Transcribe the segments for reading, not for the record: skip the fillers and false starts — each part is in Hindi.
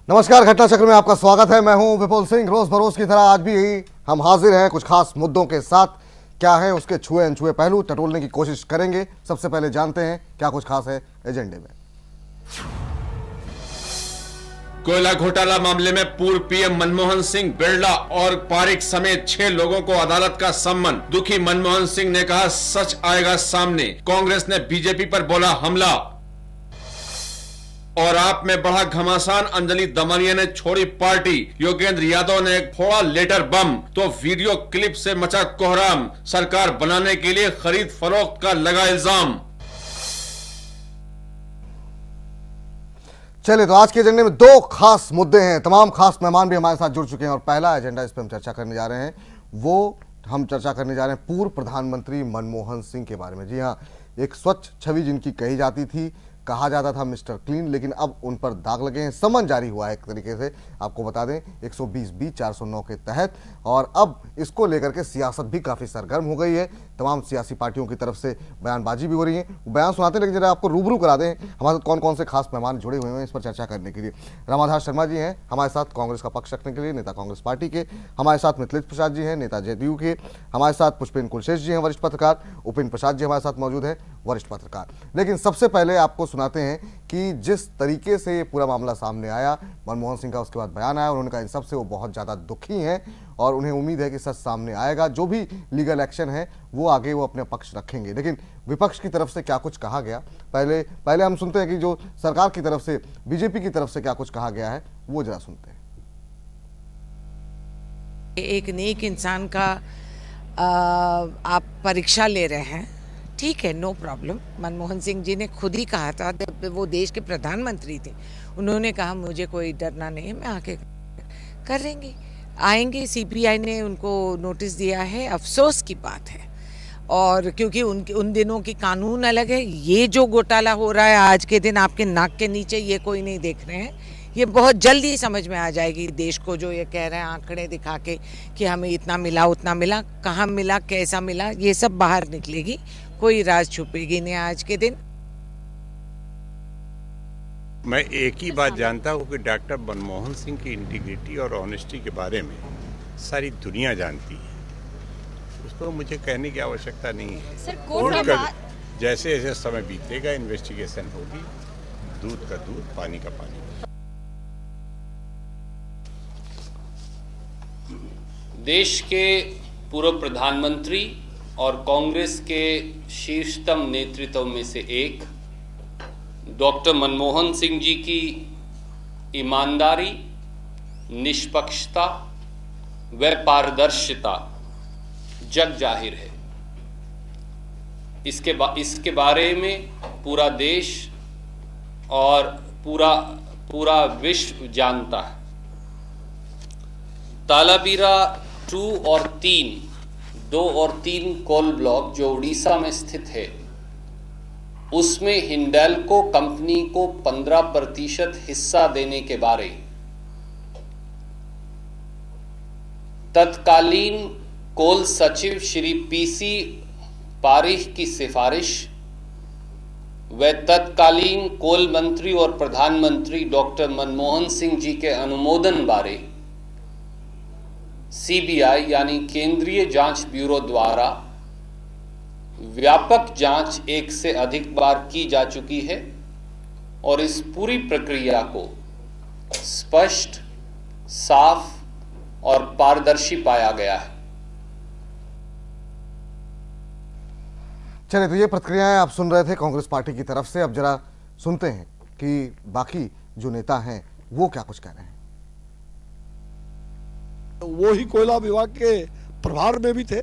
नमस्कार, घटना चक्र में आपका स्वागत है। मैं हूं विपुल सिंह। रोज बरोज की तरह आज भी हम हाजिर हैं कुछ खास मुद्दों के साथ। क्या है उसके छुए अनछुए पहलू टटोलने की कोशिश करेंगे। सबसे पहले जानते हैं क्या कुछ खास है एजेंडे में। कोयला घोटाला मामले में पूर्व पीएम मनमोहन सिंह, बिरला और पारिक समेत 6 लोगों को अदालत का सम्मन। दुखी मनमोहन सिंह ने कहा सच आएगा सामने। कांग्रेस ने बीजेपी पर बोला हमला। और आप में बढ़ा घमासान, अंजलि दमनिया ने छोड़ी पार्टी। योगेंद्र यादव ने फोड़ा लेटर बम। तो वीडियो क्लिप से मचा कोहराम। सरकार बनाने के लिए खरीद फरोख्त का लगा इल्जाम। चलिए, तो आज के एजेंडे में दो खास मुद्दे हैं। तमाम खास मेहमान भी हमारे साथ जुड़ चुके हैं और पहला एजेंडा इस पर हम चर्चा करने जा रहे हैं हम चर्चा करने जा रहे हैं पूर्व प्रधानमंत्री मनमोहन सिंह के बारे में। जी हाँ, एक स्वच्छ छवि जिनकी कही जाती थी, कहा जाता था मिस्टर क्लीन, लेकिन अब उन पर दाग लगे हैं। समन जारी हुआ है एक तरीके से, आपको बता दें 120(b) 409 के तहत। और अब इसको लेकर के सियासत भी काफ़ी सरगर्म हो गई है। तमाम सियासी पार्टियों की तरफ से बयानबाजी भी हो रही है। बयान सुनाते हैं, लेकिन जरा आपको रूबरू करा दें हमारे साथ कौन कौन से खास मेहमान जुड़े हुए हैं इस पर चर्चा करने के लिए। रामाधार शर्मा जी हैं हमारे साथ कांग्रेस का पक्ष रखने के लिए, नेता कांग्रेस पार्टी के। हमारे साथ मिथिलेश प्रसाद जी हैं, नेता जदयू के। हमारे साथ पुष्पेंद्र कुलशेष जी हैं, वरिष्ठ पत्रकार। उपेंद्र प्रसाद जी हमारे साथ मौजूद हैं, वरिष्ठ पत्रकार। लेकिन सबसे पहले आपको सुनाते हैं कि जिस तरीके से ये पूरा मामला सामने आया, मनमोहन सिंह का उसके बाद बयान आया, उन्होंने कहा इन सबसे वो बहुत ज़्यादा दुखी हैं और उन्हें उम्मीद है कि सच सामने आएगा। जो भी लीगल एक्शन है वो आगे वो अपने पक्ष रखेंगे। लेकिन विपक्ष की तरफ से क्या कुछ कहा गया, पहले हम सुनते हैं कि जो सरकार की तरफ से, बीजेपी की तरफ से क्या कुछ कहा गया है, वो जरा सुनते हैं। एक नेक इंसान का आप परीक्षा ले रहे हैं, ठीक है, नो प्रॉब्लम। मनमोहन सिंह जी ने खुद ही कहा था, जब वो देश के प्रधानमंत्री थे, उन्होंने कहा मुझे कोई डरना नहीं है, मैं आके करेंगे, आएंगे। सीबीआई ने उनको नोटिस दिया है, अफसोस की बात है। और क्योंकि उन दिनों की कानून अलग है। ये जो घोटाला हो रहा है आज के दिन आपके नाक के नीचे, ये कोई नहीं देख रहे हैं। ये बहुत जल्दी समझ में आ जाएगी देश को, जो ये कह रहे हैं आंकड़े दिखा के कि हमें इतना मिला उतना मिला, कहाँ मिला, कैसा मिला, ये सब बाहर निकलेगी। कोई राज छुपेगी नहीं आज के दिन। मैं एक ही बात जानता हूँ कि डॉक्टर मनमोहन सिंह की इंटीग्रिटी और ऑनेस्टी के बारे में सारी दुनिया जानती है। उसको मुझे कहने की आवश्यकता नहीं है। सर, जैसे जैसे समय बीतेगा इन्वेस्टिगेशन होगी, दूध का दूध, पानी का पानी। देश के पूर्व प्रधानमंत्री और कांग्रेस के शीर्षतम नेतृत्व में से एक डॉक्टर मनमोहन सिंह जी की ईमानदारी, निष्पक्षता व पारदर्शिता जग जाहिर है। इसके बारे में पूरा देश और पूरा विश्व जानता है। तालाबीरा 2 और 3 कोल ब्लॉक जो उड़ीसा में स्थित है, उसमें हिंडाल्को कंपनी को 15% हिस्सा देने के बारे तत्कालीन कोल सचिव श्री पीसी पारिख की सिफारिश व तत्कालीन कोल मंत्री और प्रधानमंत्री डॉक्टर मनमोहन सिंह जी के अनुमोदन बारे सीबीआई यानी केंद्रीय जांच ब्यूरो द्वारा व्यापक जांच 1 से अधिक बार की जा चुकी है और इस पूरी प्रक्रिया को स्पष्ट, साफ और पारदर्शी पाया गया है। चलिए, तो ये प्रतिक्रियाएं आप सुन रहे थे कांग्रेस पार्टी की तरफ से। अब जरा सुनते हैं कि बाकी जो नेता हैं वो क्या कुछ कह रहे हैं। वो ही कोयला विभाग के प्रभार में भी थे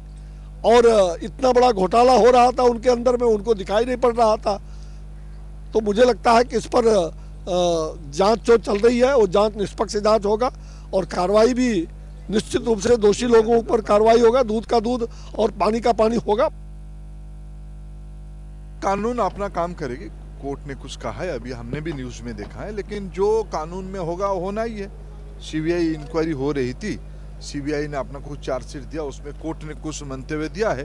और इतना बड़ा घोटाला हो रहा था उनके अंदर में, उनको दिखाई नहीं पड़ रहा था। तो मुझे लगता है कि इस पर जांच जो चल रही है वो जांच निष्पक्ष जांच होगा और कार्रवाई भी निश्चित रूप से दोषी लोगों पर कार्रवाई होगा। दूध का दूध और पानी का पानी होगा। कानून अपना काम करेगी। कोर्ट ने कुछ कहा है, अभी हमने भी न्यूज में देखा है, लेकिन जो कानून में होगा वो होना ही है। सीबीआई इंक्वायरी हो रही थी, सीबीआई ने अपना कुछ चार्जशीट दिया, उसमें कोर्ट ने कुछ मंतव्य दिया है।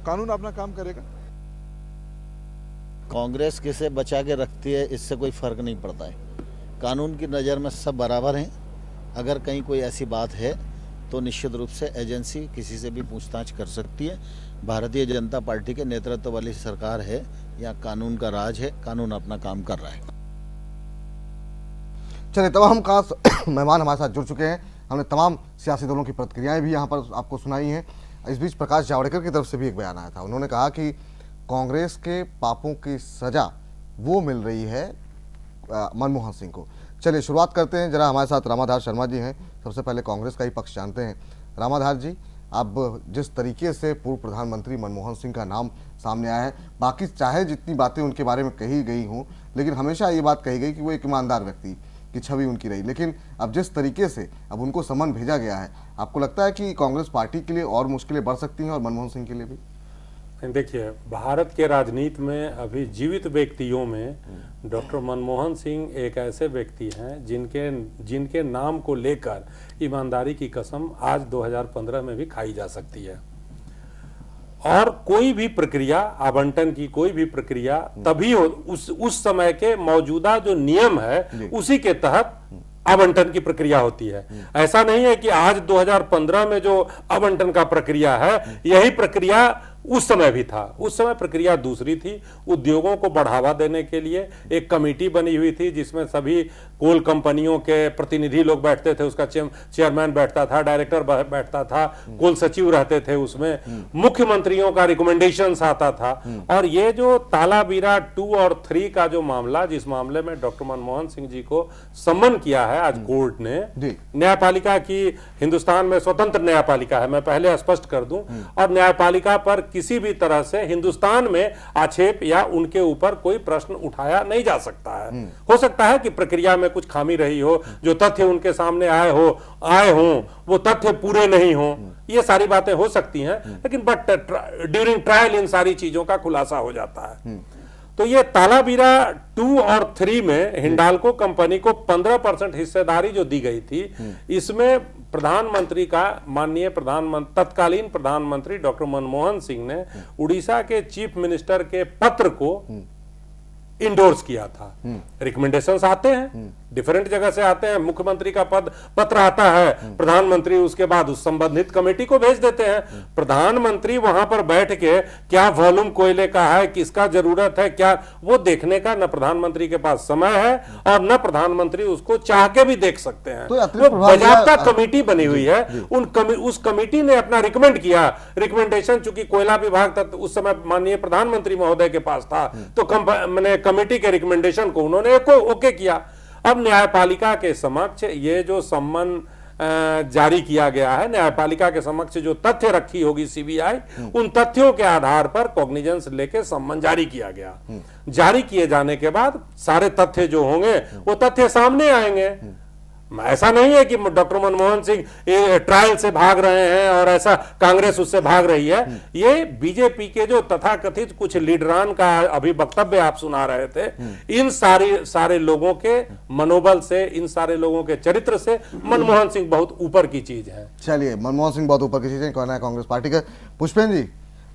कानून अपना काम करेगा। कांग्रेस किसे बचा के रखती है इससे कोई फर्क नहीं पड़ता है। कानून की नज़र में सब बराबर हैं। अगर कहीं कोई ऐसी बात है तो निश्चित रूप से एजेंसी किसी से भी पूछताछ कर सकती है। भारतीय जनता पार्टी के नेतृत्व वाली सरकार है, यहाँ कानून का राज है, कानून अपना काम कर रहा है। चलिए, तमाम खास मेहमान हमारे साथ जुड़ चुके हैं। हमने तमाम सियासी दलों की प्रतिक्रियाएं भी यहाँ पर आपको सुनाई हैं। इस बीच प्रकाश जावड़ेकर की तरफ से भी एक बयान आया था। उन्होंने कहा कि कांग्रेस के पापों की सजा वो मिल रही है मनमोहन सिंह को। चलिए शुरुआत करते हैं। जरा हमारे साथ रामाधार शर्मा जी हैं। सबसे पहले कांग्रेस का ही पक्ष जानते हैं। रामाधार जी, अब जिस तरीके से पूर्व प्रधानमंत्री मनमोहन सिंह का नाम सामने आया है, बाकी चाहे जितनी बातें उनके बारे में कही गई हों, लेकिन हमेशा ये बात कही गई कि वो एक ईमानदार व्यक्ति की छवि उनकी रही। लेकिन अब जिस तरीके से अब उनको समन भेजा गया है, आपको लगता है कि कांग्रेस पार्टी के लिए और मुश्किलें बढ़ सकती हैं और मनमोहन सिंह के लिए भी? देखिए, भारत के राजनीति में अभी जीवित व्यक्तियों में डॉक्टर मनमोहन सिंह एक ऐसे व्यक्ति हैं जिनके नाम को लेकर ईमानदारी की कसम आज 2015 में भी खाई जा सकती है। और कोई भी प्रक्रिया, आवंटन की कोई भी प्रक्रिया तभी हो, उस समय के मौजूदा जो नियम है उसी के तहत आवंटन की प्रक्रिया होती है। ऐसा नहीं है कि आज 2015 में जो आवंटन का प्रक्रिया है यही प्रक्रिया उस समय भी था। उस समय प्रक्रिया दूसरी थी। उद्योगों को बढ़ावा देने के लिए एक कमेटी बनी हुई थी जिसमें सभी कोल कंपनियों के प्रतिनिधि लोग बैठते थे। उसका चेयरमैन बैठता था, डायरेक्टर बैठता था, कोल सचिव रहते थे, उसमें मुख्यमंत्रियों का रिकमेंडेशंस आता था। और ये जो तालाबीरा 2 और 3 का जो मामला, जिस मामले में डॉक्टर मनमोहन सिंह जी को सम्मन किया है आज कोर्ट ने, न्यायपालिका की, हिंदुस्तान में स्वतंत्र न्यायपालिका है, मैं पहले स्पष्ट कर दूं, और न्यायपालिका पर किसी भी तरह से हिंदुस्तान में आक्षेप या उनके ऊपर कोई प्रश्न उठाया नहीं जा सकता है। हो सकता है कि प्रक्रिया में कुछ खामी रही हो, जो तथ्य उनके सामने आए हों वो तथ्य पूरे नहीं हो, ये सारी बातें हो सकती हैं, लेकिन बट ड्यूरिंग ट्रायल इन सारी चीजों का खुलासा हो जाता है। तो ये तालाबीरा 2 और 3 में हिंडाल्को कंपनी को 15% हिस्सेदारी जो दी गई थी, इसमें प्रधानमंत्री का, माननीय तत्कालीन प्रधानमंत्री डॉक्टर मनमोहन सिंह ने उड़ीसा के चीफ मिनिस्टर के पत्र को इंडोर्स किया था। रिकमेंडेशंस आते हैं, डिफरेंट जगह से आते हैं, मुख्यमंत्री का पत्र आता है, प्रधानमंत्री उसके बाद उस संबंधित कमेटी को भेज देते हैं। प्रधानमंत्री वहां पर बैठ के क्या वॉल्यूम कोयले का है, किसका जरूरत है, क्या वो देखने का न प्रधानमंत्री के पास समय है और न प्रधानमंत्री उसको चाह के भी देख सकते हैं। तो बाकायदा कमेटी बनी हुई है, उस कमेटी ने अपना रिकमेंड किया। रिकमेंडेशन चूंकि कोयला विभाग तक उस समय माननीय प्रधानमंत्री महोदय के पास था, तो कमेटी के रिकमेंडेशन को उन्होंने ओके किया। अब न्यायपालिका के समक्ष ये जो सम्मन जारी किया गया है, न्यायपालिका के समक्ष जो तथ्य रखी होगी सीबीआई, उन तथ्यों के आधार पर कॉग्निजेंस लेके सम्मन जारी किया गया। जारी किए जाने के बाद सारे तथ्य जो होंगे वो तथ्य सामने आएंगे। ऐसा नहीं है कि डॉक्टर मनमोहन सिंह ट्रायल से भाग रहे हैं और ऐसा कांग्रेस उससे भाग रही है। ये बीजेपी के जो तथाकथित कुछ लीडरान का अभी वक्तव्य आप सुना रहे थे, इन सारे लोगों के मनोबल से, इन सारे लोगों के चरित्र से मनमोहन सिंह बहुत ऊपर की चीज है। चलिए, मनमोहन सिंह बहुत ऊपर की चीज है, कहना है कांग्रेस पार्टी का। पुष्पेन जी,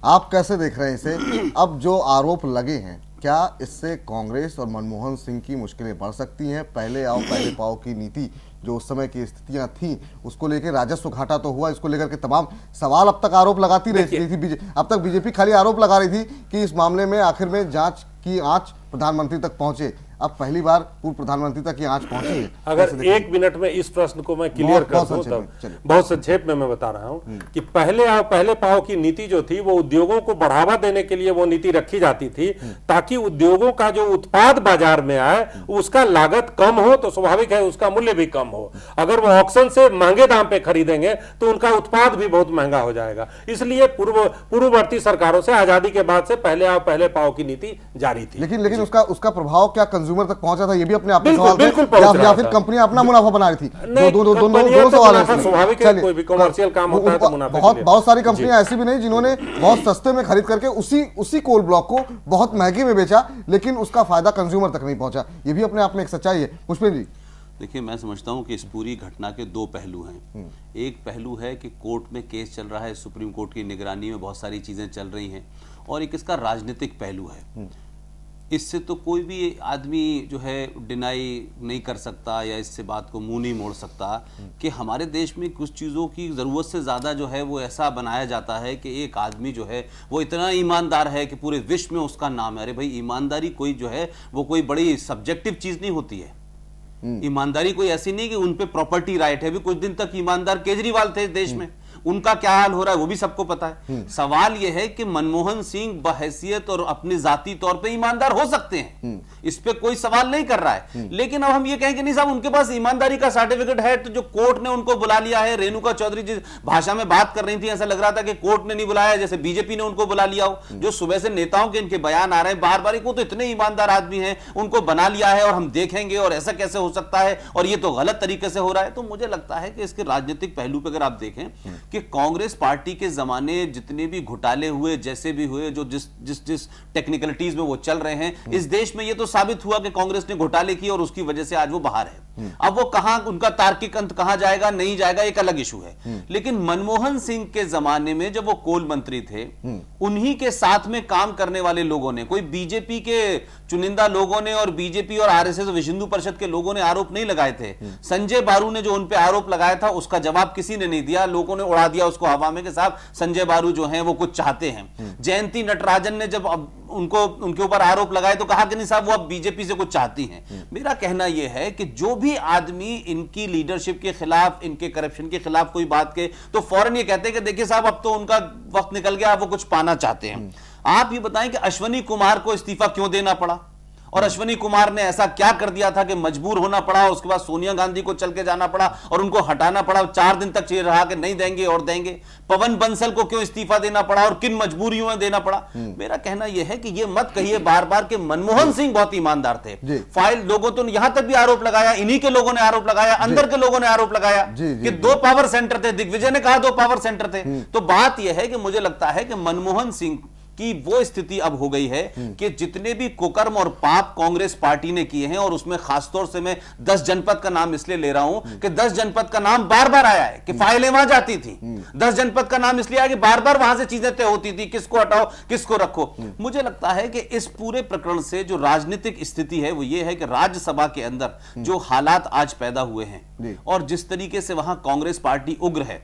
आप कैसे देख रहे हैं इसे? अब जो आरोप लगे हैं, क्या इससे कांग्रेस और मनमोहन सिंह की मुश्किलें बढ़ सकती हैं? पहले आओ पहले पाओ की नीति जो उस समय की स्थितियां थी, उसको लेकर राजस्व घाटा तो हुआ, इसको लेकर के तमाम सवाल अब तक आरोप लगाती रही थी। अब तक बीजेपी खाली आरोप लगा रही थी कि इस मामले में आखिर में जांच की आंच प्रधानमंत्री तक पहुंचे। अब पहली बार पूर्व प्रधानमंत्री तक ये आंच पहुंची है। अगर 1 मिनट में इस प्रश्न को मैं क्लियर कर दूं, तब बहुत संक्षेप में मैं बता रहा हूं कि पहले पाओ की नीति जो थी वो उद्योगों को बढ़ावा देने के लिए वो नीति रखी जाती थी, ताकि उद्योगों का जो उत्पाद बाजार में आए उसका लागत कम हो, तो स्वाभाविक है उसका मूल्य भी कम हो। अगर वो ऑक्शन से महंगे दाम पे खरीदेंगे तो उनका उत्पाद भी बहुत महंगा हो जाएगा। इसलिए पूर्ववर्ती सरकारों से, आजादी के बाद से पहले आओ पहले पाओ की नीति जारी थी। लेकिन उसका प्रभाव क्या कंज्यूमर तक पहुंचा था? ये भी अपने आप में सवाल है, या फिर कंपनियां अपना मुनाफा बना रही थी? दो सवाल है। स्वाभाविक है, कोई भी कमर्शियल काम होता है तो मुनाफा। बहुत सारी कंपनियां ऐसी भी नहीं जिन्होंने बहुत सस्ते में खरीद करके उसी कोल ब्लॉक को बहुत महंगे में बेचा, लेकिन उसका फायदा कंज्यूमर तक नहीं पहुंचा। ये भी अपने आप में एक सच्चाई है। पुष्पेन जी, देखिए, मैं समझता हूं कि इस पूरी घटना के 2 पहलू हैं। एक पहलू है कि कोर्ट में केस चल रहा है, सुप्रीम कोर्ट की निगरानी में बहुत सारी चीजें चल रही हैं, और एक इसका राजनीतिक पहलू है। इससे तो कोई भी आदमी जो है डिनाई नहीं कर सकता या इससे बात को मुंह नहीं मोड़ सकता कि हमारे देश में कुछ चीज़ों की ज़रूरत से ज़्यादा जो है वो ऐसा बनाया जाता है कि एक आदमी जो है वो इतना ईमानदार है कि पूरे विश्व में उसका नाम है। अरे भाई, ईमानदारी कोई जो है वो कोई बड़ी सब्जेक्टिव चीज़ नहीं होती है। ईमानदारी कोई ऐसी नहीं कि उन पे प्रॉपर्टी राइट है। भी कुछ दिन तक ईमानदार केजरीवाल थे देश में, उनका क्या हाल हो रहा है वो भी सबको पता है। सवाल यह है कि मनमोहन सिंह बहैसियत और अपने जाती तौर पे ईमानदार हो सकते हैं, इस पे कोई सवाल नहीं कर रहा है। लेकिन अब हम ये कहें कि नहीं साहब, उनके पास ईमानदारी का सर्टिफिकेट है, तो जो कोर्ट ने उनको बुला लिया है, रेणुका चौधरी जिस भाषा में बात कर रही थी ऐसा लग रहा था कि कोर्ट ने नहीं बुलाया, जैसे बीजेपी ने उनको बुला लिया हो। जो सुबह से नेताओं के इनके बयान आ रहे हैं बार बार, को तो इतने ईमानदार आदमी हैं, उनको बना लिया है और हम देखेंगे और ऐसा कैसे हो सकता है और ये तो गलत तरीके से हो रहा है। तो मुझे लगता है कि इसके राजनीतिक पहलू पर अगर आप देखें कि कांग्रेस पार्टी के जमाने जितने भी घोटाले हुए, जैसे भी हुए, जो जिस टेक्निकलिटीज में वो चल रहे हैं, इस देश में ये तो साबित हुआ कि कांग्रेस ने घोटाले किए और उसकी वजह से आज वो बाहर है। अब वो कहां, उनका तार्किक अंत कहां जाएगा नहीं जाएगा एक अलग इशू है। लेकिन मनमोहन सिंह के जमाने में जब वो कोल मंत्री थे, उन्हीं के साथ में काम करने वाले लोगों ने, कोई बीजेपी के चुनिंदा लोगों ने और बीजेपी और आरएसएस विश्व हिंदू परिषद के लोगों ने आरोप नहीं लगाए थे। संजय बारू ने जो उन पे आरोप लगाया था उसका जवाब किसी ने नहीं दिया, लोगों ने उड़ा दिया उसको हवा में कि साहब संजय बारू जो हैं वो कुछ चाहते हैं। जयंती नटराजन ने जब उनके ऊपर आरोप लगाए तो कहा कि नहीं साहब वो अब बीजेपी से कुछ चाहती हैं। मेरा कहना यह है कि जो भी आदमी इनकी लीडरशिप के खिलाफ, इनके करप्शन के खिलाफ कोई बात के, तो फौरन ये कहते हैं कि देखिए साहब अब तो उनका वक्त निकल गया, वो कुछ पाना चाहते हैं। आप ये बताएं कि अश्वनी कुमार को इस्तीफा क्यों देना पड़ा, और अश्वनी कुमार ने ऐसा क्या कर दिया था कि मजबूर होना पड़ा, उसके बाद सोनिया गांधी को चल के जाना पड़ा और उनको हटाना पड़ा। 4 दिन तक ये रहा कि नहीं देंगे और देंगे। पवन बंसल को क्यों इस्तीफा देना पड़ा और किन मजबूरियों में देना पड़ा। मेरा कहना यह है कि ये मत कहिए बार बार कि मनमोहन सिंह बहुत ईमानदार थे। फाइल लोगों तो यहां तक भी आरोप लगाया, इन्हीं के लोगों ने आरोप लगाया, अंदर के लोगों ने आरोप लगाया कि 2 पावर सेंटर थे। दिग्विजय ने कहा 2 पावर सेंटर थे। तो बात यह है कि मुझे लगता है कि मनमोहन सिंह कि वो स्थिति अब हो गई है कि जितने भी कुकर्म और पाप कांग्रेस पार्टी ने किए हैं, और उसमें खासतौर से मैं 10 जनपद का नाम इसलिए ले रहा हूं कि 10 जनपद का नाम बार बार आया है कि फाइलें वहां जाती थी। 10 जनपद का नाम इसलिए आया कि बार बार वहां से चीजें तय होती थी, किसको हटाओ किसको रखो। मुझे लगता है कि इस पूरे प्रकरण से जो राजनीतिक स्थिति है वो ये है कि राज्यसभा के अंदर जो हालात आज पैदा हुए हैं और जिस तरीके से वहां कांग्रेस पार्टी उग्र है,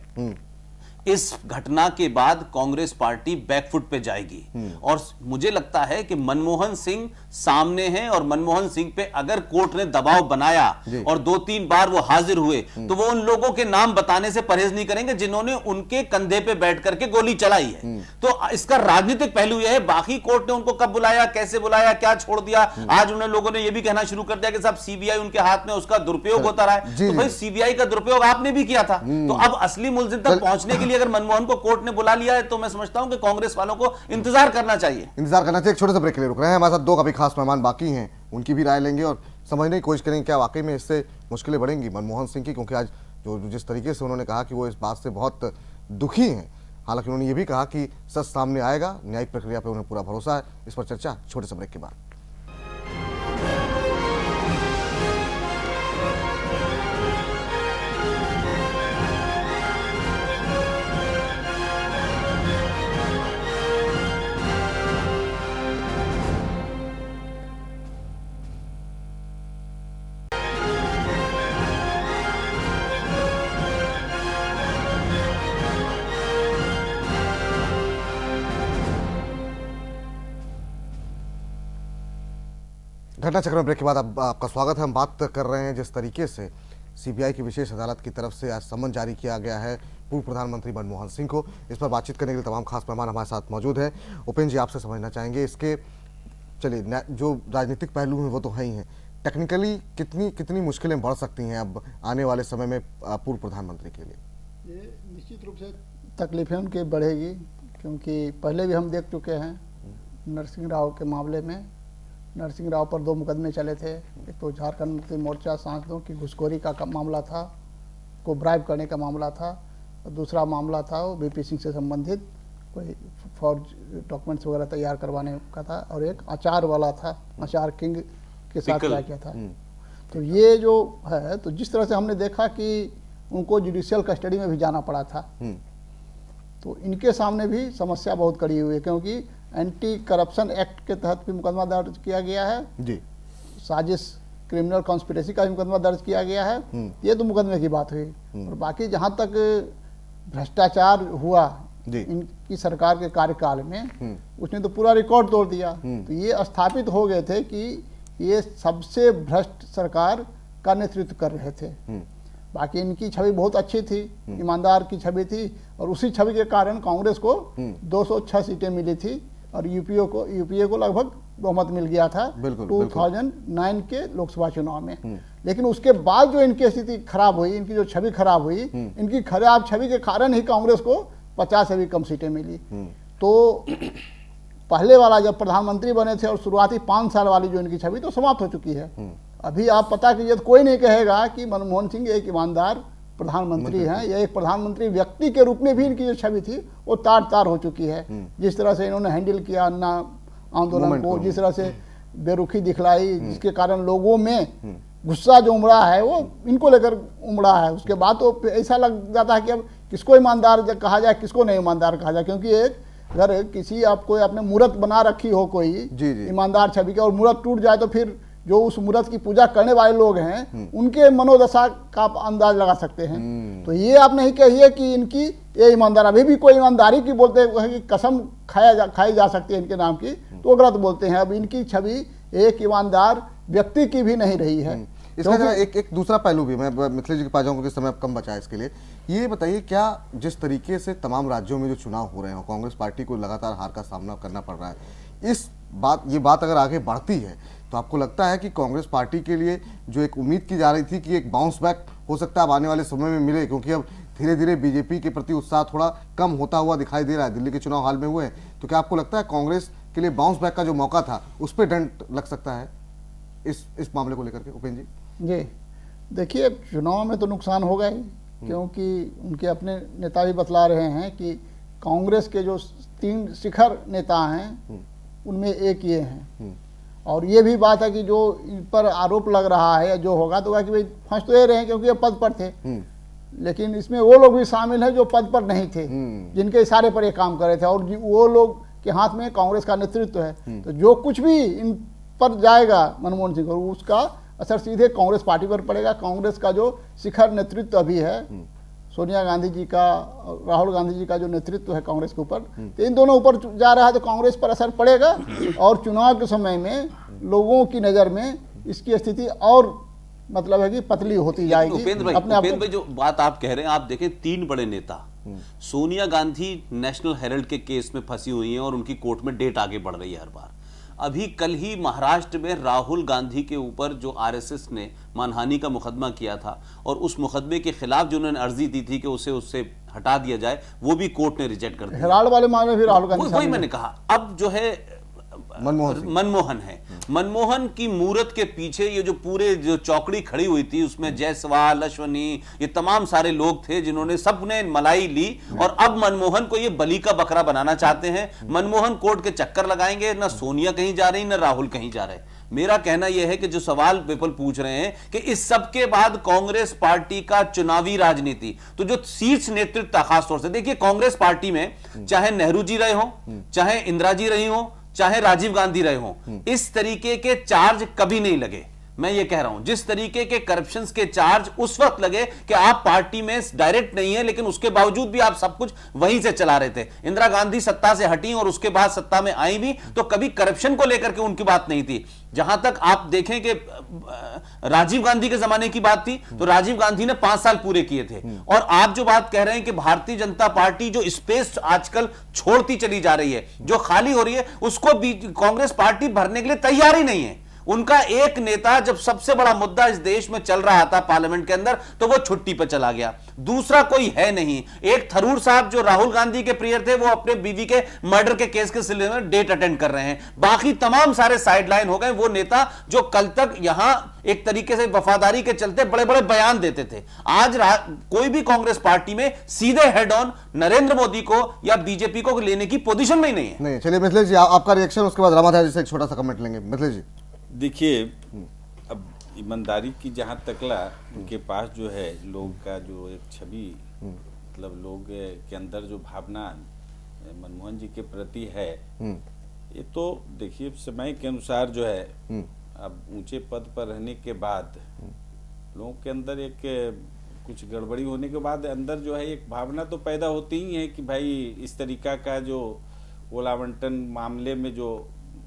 इस घटना के बाद कांग्रेस पार्टी बैकफुट पे जाएगी। और मुझे लगता है कि मनमोहन सिंह सामने हैं और मनमोहन सिंह पे अगर कोर्ट ने दबाव बनाया और 2-3 बार वो हाजिर हुए तो वो उन लोगों के नाम बताने से परहेज नहीं करेंगे जिन्होंने उनके कंधे पे बैठ करके गोली चलाई है। तो इसका राजनीतिक पहलू यह है। बाकी कोर्ट ने उनको कब बुलाया, कैसे बुलाया, क्या छोड़ दिया, आज उन्हें लोगों ने यह भी कहना शुरू कर दिया कि साहब सीबीआई उनके हाथ में, उसका दुरुपयोग होता रहा है। तो भाई सीबीआई का दुरुपयोग आपने भी किया था। तो अब असली मुलजिम तक पहुंचने के लिए अगर मनमोहन को कोर्ट ने बुला लिया है तो मैं समझता हूं कि कांग्रेस वालों को इंतजार करना चाहिए। एक छोटे से ब्रेक के लिए रुक रहे हैं। हमारे साथ 2 काफी खास मेहमान बाकी हैं, उनकी भी राय लेंगे और समझने की कोशिश करेंगे क्या वाकई में इससे मुश्किलें बढ़ेंगी मनमोहन सिंह की, क्योंकि आज जो जिस तरीके से उन्होंने कहा कि वो इस बात से बहुत दुखी हैं। हालांकि उन्होंने ये भी कहा कि सच सामने आएगा, न्यायिक प्रक्रिया पर उन्हें पूरा भरोसा है। इस पर चर्चा छोटे से ब्रेक के बाद। घटना चक्र में ब्रेक के बाद आपका स्वागत है। हम बात कर रहे हैं जिस तरीके से सीबीआई की विशेष अदालत की तरफ से आज सम्मन जारी किया गया है पूर्व प्रधानमंत्री मनमोहन सिंह को। इस पर बातचीत करने के लिए तमाम खास मेहमान हमारे साथ मौजूद हैं। उपेंद्र जी, आपसे समझना चाहेंगे इसके, चलिए जो राजनीतिक पहलू हैं वो तो है ही हैं, टेक्निकली कितनी मुश्किलें बढ़ सकती हैं अब आने वाले समय में पूर्व प्रधानमंत्री के लिए? ये निश्चित रूप से तकलीफें उनकी बढ़ेगी, क्योंकि पहले भी हम देख चुके हैं नरसिंह राव के मामले में। नरसिंह राव पर 2 मुकदमे चले थे। एक तो झारखंड मुक्ति मोर्चा सांसदों की घुसखोरी का मामला था, को ब्राइब करने का मामला था, और दूसरा मामला था वो बीपी सिंह से संबंधित कोई फौज डॉक्यूमेंट्स वगैरह तैयार करवाने का था, और एक अचार वाला था, अचार किंग के साथ क्या किया था। तो ये जो है, तो जिस तरह से हमने देखा कि उनको जुडिशियल कस्टडी में भी जाना पड़ा था, तो इनके सामने भी समस्या बहुत कड़ी हुई है, क्योंकि एंटी करप्शन एक्ट के तहत भी मुकदमा दर्ज किया गया है जी, साजिश क्रिमिनल कॉन्स्पिरेसी का भी मुकदमा दर्ज किया गया है। ये तो मुकदमे की बात हुई। और बाकी जहाँ तक भ्रष्टाचार हुआ जी। इनकी सरकार के कार्यकाल में, उसने तो पूरा रिकॉर्ड तोड़ दिया। तो ये स्थापित हो गए थे कि ये सबसे भ्रष्ट सरकार का नेतृत्व कर रहे थे। बाकी इनकी छवि बहुत अच्छी थी, ईमानदार की छवि थी, और उसी छवि के कारण कांग्रेस को 206 सीटें मिली थी और यूपीए को लगभग बहुमत मिल गया था 2009 के लोकसभा चुनाव में। लेकिन उसके बाद जो इनकी स्थिति खराब हुई, इनकी जो छवि खराब हुई, इनकी खराब छवि के कारण ही कांग्रेस को 50 से भी कम सीटें मिली। तो पहले वाला जब प्रधानमंत्री बने थे और शुरुआती 5 साल वाली जो इनकी छवि तो समाप्त हो चुकी है। अभी आप पता कीजिए तो कोई नहीं कहेगा कि मनमोहन सिंह एक ईमानदार प्रधानमंत्री हैं, या एक प्रधानमंत्री व्यक्ति के रूप में भी इनकी जो छवि थी वो तार हो चुकी है। जिस तरह से इन्होंने हैंडल किया अन्ना आंदोलन को, जिस तरह से बेरुखी दिखलाई, जिसके कारण लोगों में गुस्सा जो उमड़ा है वो इनको लेकर उमड़ा है। उसके बाद तो ऐसा लग जाता है कि अब किसको ईमानदार कहा जाए, किसको नहीं ईमानदार कहा जाए। क्योंकि एक अगर किसी आपको आपने मूर्त बना रखी हो कोई ईमानदार छवि के, और मूर्त टूट जाए तो फिर जो उस मूर्त की पूजा करने वाले लोग हैं उनके मनोदशा का आप अंदाज लगा सकते हैं। तो ये आप नहीं कहिए कि इनकी ये ईमानदार, अभी भी कोई ईमानदारी की बोलते हैं कि कसम खाई जा सकती है इनके नाम की, तो गलत बोलते हैं। अब इनकी छवि एक ईमानदार व्यक्ति की भी नहीं रही है। इसका एक दूसरा पहलू भी, मैं मिथिलेश जी के पास जाऊँ क्योंकि समय कम बचा है इसके लिए। ये बताइए, क्या जिस तरीके से तमाम राज्यों में जो चुनाव हो रहे हैं, कांग्रेस पार्टी को लगातार हार का सामना करना पड़ रहा है, ये बात अगर आगे बढ़ती है तो आपको लगता है कि कांग्रेस पार्टी के लिए जो एक उम्मीद की जा रही थी कि एक बाउंस बैक हो सकता है अब आने वाले समय में मिले, क्योंकि अब धीरे धीरे बीजेपी के प्रति उत्साह थोड़ा कम होता हुआ दिखाई दे रहा है, दिल्ली के चुनाव हाल में हुए हैं, तो क्या आपको लगता है कांग्रेस के लिए बाउंस बैक का जो मौका था उस पर डंट लग सकता है इस मामले को लेकर के? उपेंद्र जी। जी देखिए, चुनाव में तो नुकसान होगा ही, क्योंकि उनके अपने नेता भी बतला रहे हैं कि कांग्रेस के जो 3 शिखर नेता हैं उनमें एक ये हैं। और ये भी बात है कि जो इन पर आरोप लग रहा है जो होगा तो कि भाई फंस तो ये रहे हैं क्योंकि ये पद पर थे, लेकिन इसमें वो लोग भी शामिल हैं जो पद पर नहीं थे, जिनके इशारे पर ये काम कर रहे थे, और वो लोग के हाथ में कांग्रेस का नेतृत्व है। तो जो कुछ भी इन पर जाएगा मनमोहन सिंह को, उसका असर सीधे कांग्रेस पार्टी पर पड़ेगा। कांग्रेस का जो शिखर नेतृत्व अभी है, सोनिया गांधी जी का, राहुल गांधी जी का जो नेतृत्व है कांग्रेस के ऊपर, तो इन दोनों ऊपर जा रहा है, तो कांग्रेस पर असर पड़ेगा। और चुनाव के समय में लोगों की नज़र में इसकी स्थिति और मतलब है कि पतली होती जाएगी। उपेंद्र भाई जो बात आप कह रहे हैं, आप देखें 3 बड़े नेता, सोनिया गांधी नेशनल हेराल्ड के केस में फंसी हुई हैं और उनकी कोर्ट में डेट आगे बढ़ रही है हर बार। अभी कल ही महाराष्ट्र में राहुल गांधी के ऊपर जो आरएसएस ने मानहानि का मुकदमा किया था, और उस मुकदमे के खिलाफ जो उन्होंने अर्जी दी थी कि उससे हटा दिया जाए, वो भी कोर्ट ने रिजेक्ट कर दिया। हेराल्ड वाले मामले में भी राहुल गांधी, वही मैंने कहा। अब जो है मनमोहन है, मनमोहन की मूरत के पीछे ये जो पूरे जो चौकड़ी खड़ी हुई थी, उसमें जायसवाल, अश्वनी, ये तमाम सारे लोग थे जिन्होंने सबने मलाई ली, और अब मनमोहन को ये बलि का बकरा बनाना चाहते हैं। मनमोहन कोर्ट के चक्कर लगाएंगे, ना सोनिया कहीं जा रही, ना राहुल कहीं जा रहे। मेरा कहना यह है कि जो सवाल पीपल पूछ रहे हैं कि इस सब के बाद कांग्रेस पार्टी का चुनावी राजनीति, तो जो शीर्ष नेतृत्व खासतौर से देखिए, कांग्रेस पार्टी में चाहे नेहरू जी रहे हो, चाहे इंदिरा जी रही हो, चाहे राजीव गांधी रहे हो, इस तरीके के चार्ज कभी नहीं लगे। मैं ये कह रहा हूं, जिस तरीके के करप्शन के चार्ज उस वक्त लगे कि आप पार्टी में डायरेक्ट नहीं है, लेकिन उसके बावजूद भी आप सब कुछ वहीं से चला रहे थे। इंदिरा गांधी सत्ता से हटी और उसके बाद सत्ता में आई भी, तो कभी करप्शन को लेकर के उनकी बात नहीं थी। जहां तक आप देखें कि राजीव गांधी के जमाने की बात थी, तो राजीव गांधी ने 5 साल पूरे किए थे। और आप जो बात कह रहे हैं कि भारतीय जनता पार्टी जो स्पेस आजकल छोड़ती चली जा रही है, जो खाली हो रही है, उसको भी कांग्रेस पार्टी भरने के लिए तैयार ही नहीं है। उनका एक नेता जब सबसे बड़ा मुद्दा इस देश में चल रहा था पार्लियामेंट के अंदर, तो वो छुट्टी पर चला गया, दूसरा कोई है नहीं। एक थरूर साहब जो राहुल गांधी के प्रिय थे, वो अपने बीवी के मर्डर के केस के सिलसिले में डेट अटेंड कर रहे हैं। बाकी तमाम सारे साइडलाइन हो गए। वो नेता जो कल तक यहां एक तरीके से वफादारी के चलते बड़े बड़े बयान देते थे, आज कोई भी कांग्रेस पार्टी में सीधे हेड ऑन नरेंद्र मोदी को या बीजेपी को लेने की पोजीशन में ही नहीं है। नहीं, चलिए मिथिलेश जी आपका रिएक्शन, उसके बाद रामाधार जी से एक छोटा सा कमेंट लेंगे। मिथिलेश जी देखिए, अब ईमानदारी की जहाँ तकला उनके पास जो है लोग का जो एक छवि, मतलब लोग के अंदर जो भावना मनमोहन जी के प्रति है, ये तो देखिए समय के अनुसार जो है, अब ऊंचे पद पर रहने के बाद लोगों के अंदर एक कुछ गड़बड़ी होने के बाद अंदर जो है एक भावना तो पैदा होती ही है कि भाई इस तरीका का जो कोल आवंटन मामले में जो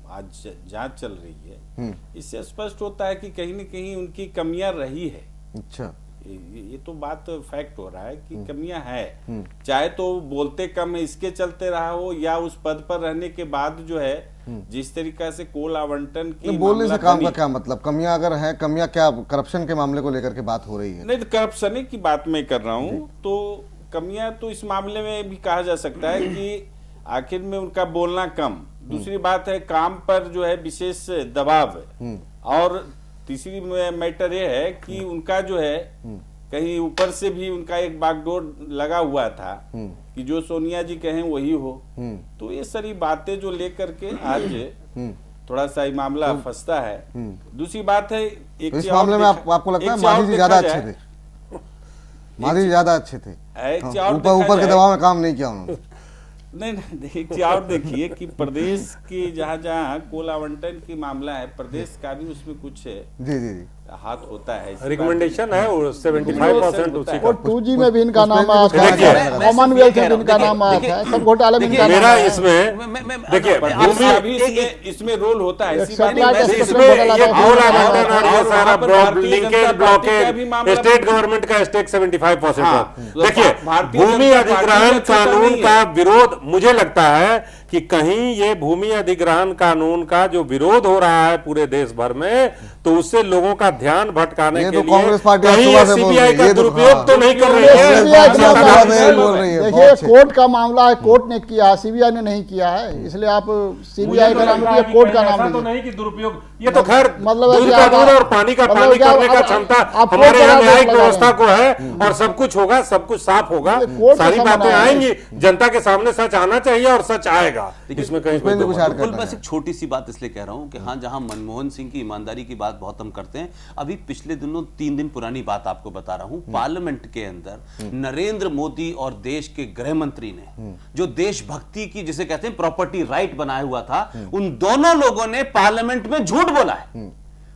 आज जांच चल रही है, इससे स्पष्ट होता है कि कहीं न कहीं उनकी कमियां रही है। अच्छा, ये तो बात फैक्ट हो रहा है कि कमियां है, चाहे तो बोलते कम है इसके चलते रहा हो, या उस पद पर रहने के बाद जो है जिस तरीका से कोल आवंटन की बोलने से काम का क्या मतलब? कमियां अगर है, कमियां क्या करप्शन के मामले को लेकर के बात हो रही है? नहीं, तो करप्शन की बात मैं कर रहा हूँ, तो कमियां तो इस मामले में भी कहा जा सकता है कि आखिर में उनका बोलना कम, दूसरी बात है काम पर जो है विशेष दबाव, और तीसरी मैटर ये है कि उनका जो है कहीं ऊपर से भी उनका एक बागडोर लगा हुआ था कि जो सोनिया जी कहें वही हो। तो ये सारी बातें जो लेकर के आज थोड़ा सा ये मामला फंसता है। दूसरी बात है, एक इस मामले में आपको लगता है माधी जी ज्यादा अच्छे थे? माधी जी ज्यादा अच्छे थे, ऊपर के दबाव में काम नहीं किया उन्होंने। नहीं, एक चीज और देखिए कि प्रदेश की जहाँ कोल आवंटन की मामला है, प्रदेश का भी उसमें कुछ जी हाथ होता है, रिकमेंडेशन है, और 75% उसी का। 2G में भी इनका नाम आया था, कॉमनवेल्थ में इनका नाम आया था, सब घोटाले में इनका नाम मेरा आया। इसमें देखिए इसमें रोल होता है, इसमें ये कोल आवंटन और ये सारा लिंकेज ब्लॉकेज स्टेट गवर्नमेंट का स्टेक 75%। देखिए, भूमि अधिग्रहण कानून का विरोध, मुझे लगता है कि कहीं ये भूमि अधिग्रहण कानून का जो विरोध हो रहा है पूरे देश भर में, तो उससे लोगों का ध्यान भटकाने के लिए कांग्रेस पार्टी कहीं सीबीआई का दुरुपयोग तो नहीं कर रही है। देखिए, कोर्ट का मामला है, कोर्ट ने किया, सीबीआई ने नहीं किया है, इसलिए आप सीबीआई का नाम लीजिए, कोर्ट का नाम तो नहीं कि दुरुपयोग, ये तो खैर मतलब दूध का दूध और पानी का पानी करने का क्षमता हमारे यहाँ न्यायिक व्यवस्था को है, और सब कुछ होगा, सब कुछ साफ होगा, सारी बातें आएंगी, जनता के सामने सच आना चाहिए और सच आएगा। इसमें कहीं बिल्कुल, बस एक छोटी सी बात इसलिए कह रहा हूं कि हाँ, जहां मनमोहन सिंह की ईमानदारी की बात बहुत हम करते हैं, अभी पिछले दिनों 3 दिन पुरानी बात आपको बता रहा हूं, पार्लियामेंट के अंदर नरेंद्र मोदी और देश के गृह मंत्री ने जो देशभक्ति की, जिसे कहते हैं प्रॉपर्टी राइट बनाया हुआ था, उन दोनों लोगों ने पार्लियामेंट में झूठ बोला है,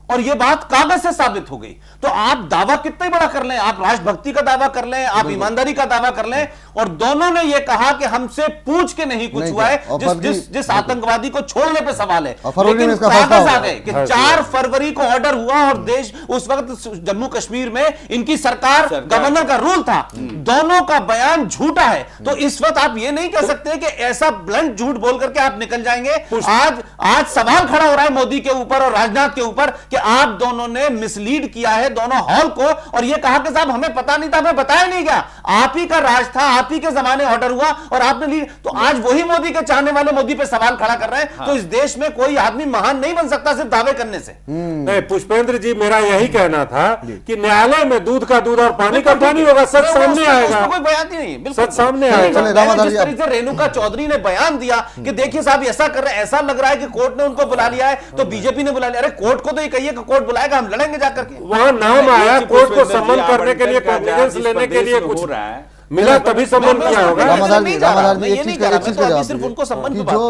और यह बात कागज से साबित हो गई। तो आप दावा कितना ही बड़ा कर लें, आप राष्ट्रभक्ति का दावा कर लें, आप ईमानदारी का दावा कर लें, और दोनों ने यह कहा कि हमसे पूछ के नहीं कुछ हुआ है, जिस आतंकवादी को छोड़ने पे सवाल है, लेकिन कागज आ गए कि 4 फरवरी को ऑर्डर हुआ, और देश उस वक्त जम्मू कश्मीर में इनकी सरकार गवर्नर का रूल था, दोनों का बयान झूठा है। तो इस वक्त आप ये नहीं कह सकते कि ऐसा ब्लंट झूठ बोल करके आप निकल जाएंगे। आज सवाल खड़ा हो रहा है मोदी के ऊपर और राजनाथ के ऊपर कि आप दोनों ने मिसलीड किया है दोनों हॉल को, और यह कहा कि साहब हमें पता नहीं था, हमें बताया नहीं गया, आप ही का राज था, आप ही के जमाने ऑर्डर हुआ और आपने लीड। तो आज वही मोदी के चाहने वाले मोदी पे सवाल खड़ा कर रहे हैं। तो इस देश में कोई आदमी महान नहीं बन सकता सिर्फ दावे करने से। नहीं, पुष्पेंद्र जी, मेरा यही कहना था कि न्यायालय में दूध का दूध और पानी का पानी होगा, सच सामने आएगा, कोई बयान ही नहीं, बिल्कुल सच सामने आएगा। जिस तरीके से रेणुका चौधरी ने बयान दिया कि देखिए साहब ऐसा कर रहे हैं, ऐसा लग रहा है कि कोर्ट ने उनको बुला लिया है, तो बीजेपी ने बुला लिया। अरे कोर्ट को तो ये कहिए कि कोर्ट बुलाएगा, हम लड़ेंगे जाकर के। वहां नाम आया, कोर्ट को सम्मन करने के लिए, कॉन्फिडेंस लेने के लिए कुछ रहा है, मिला तभी सम्मान किया होगा।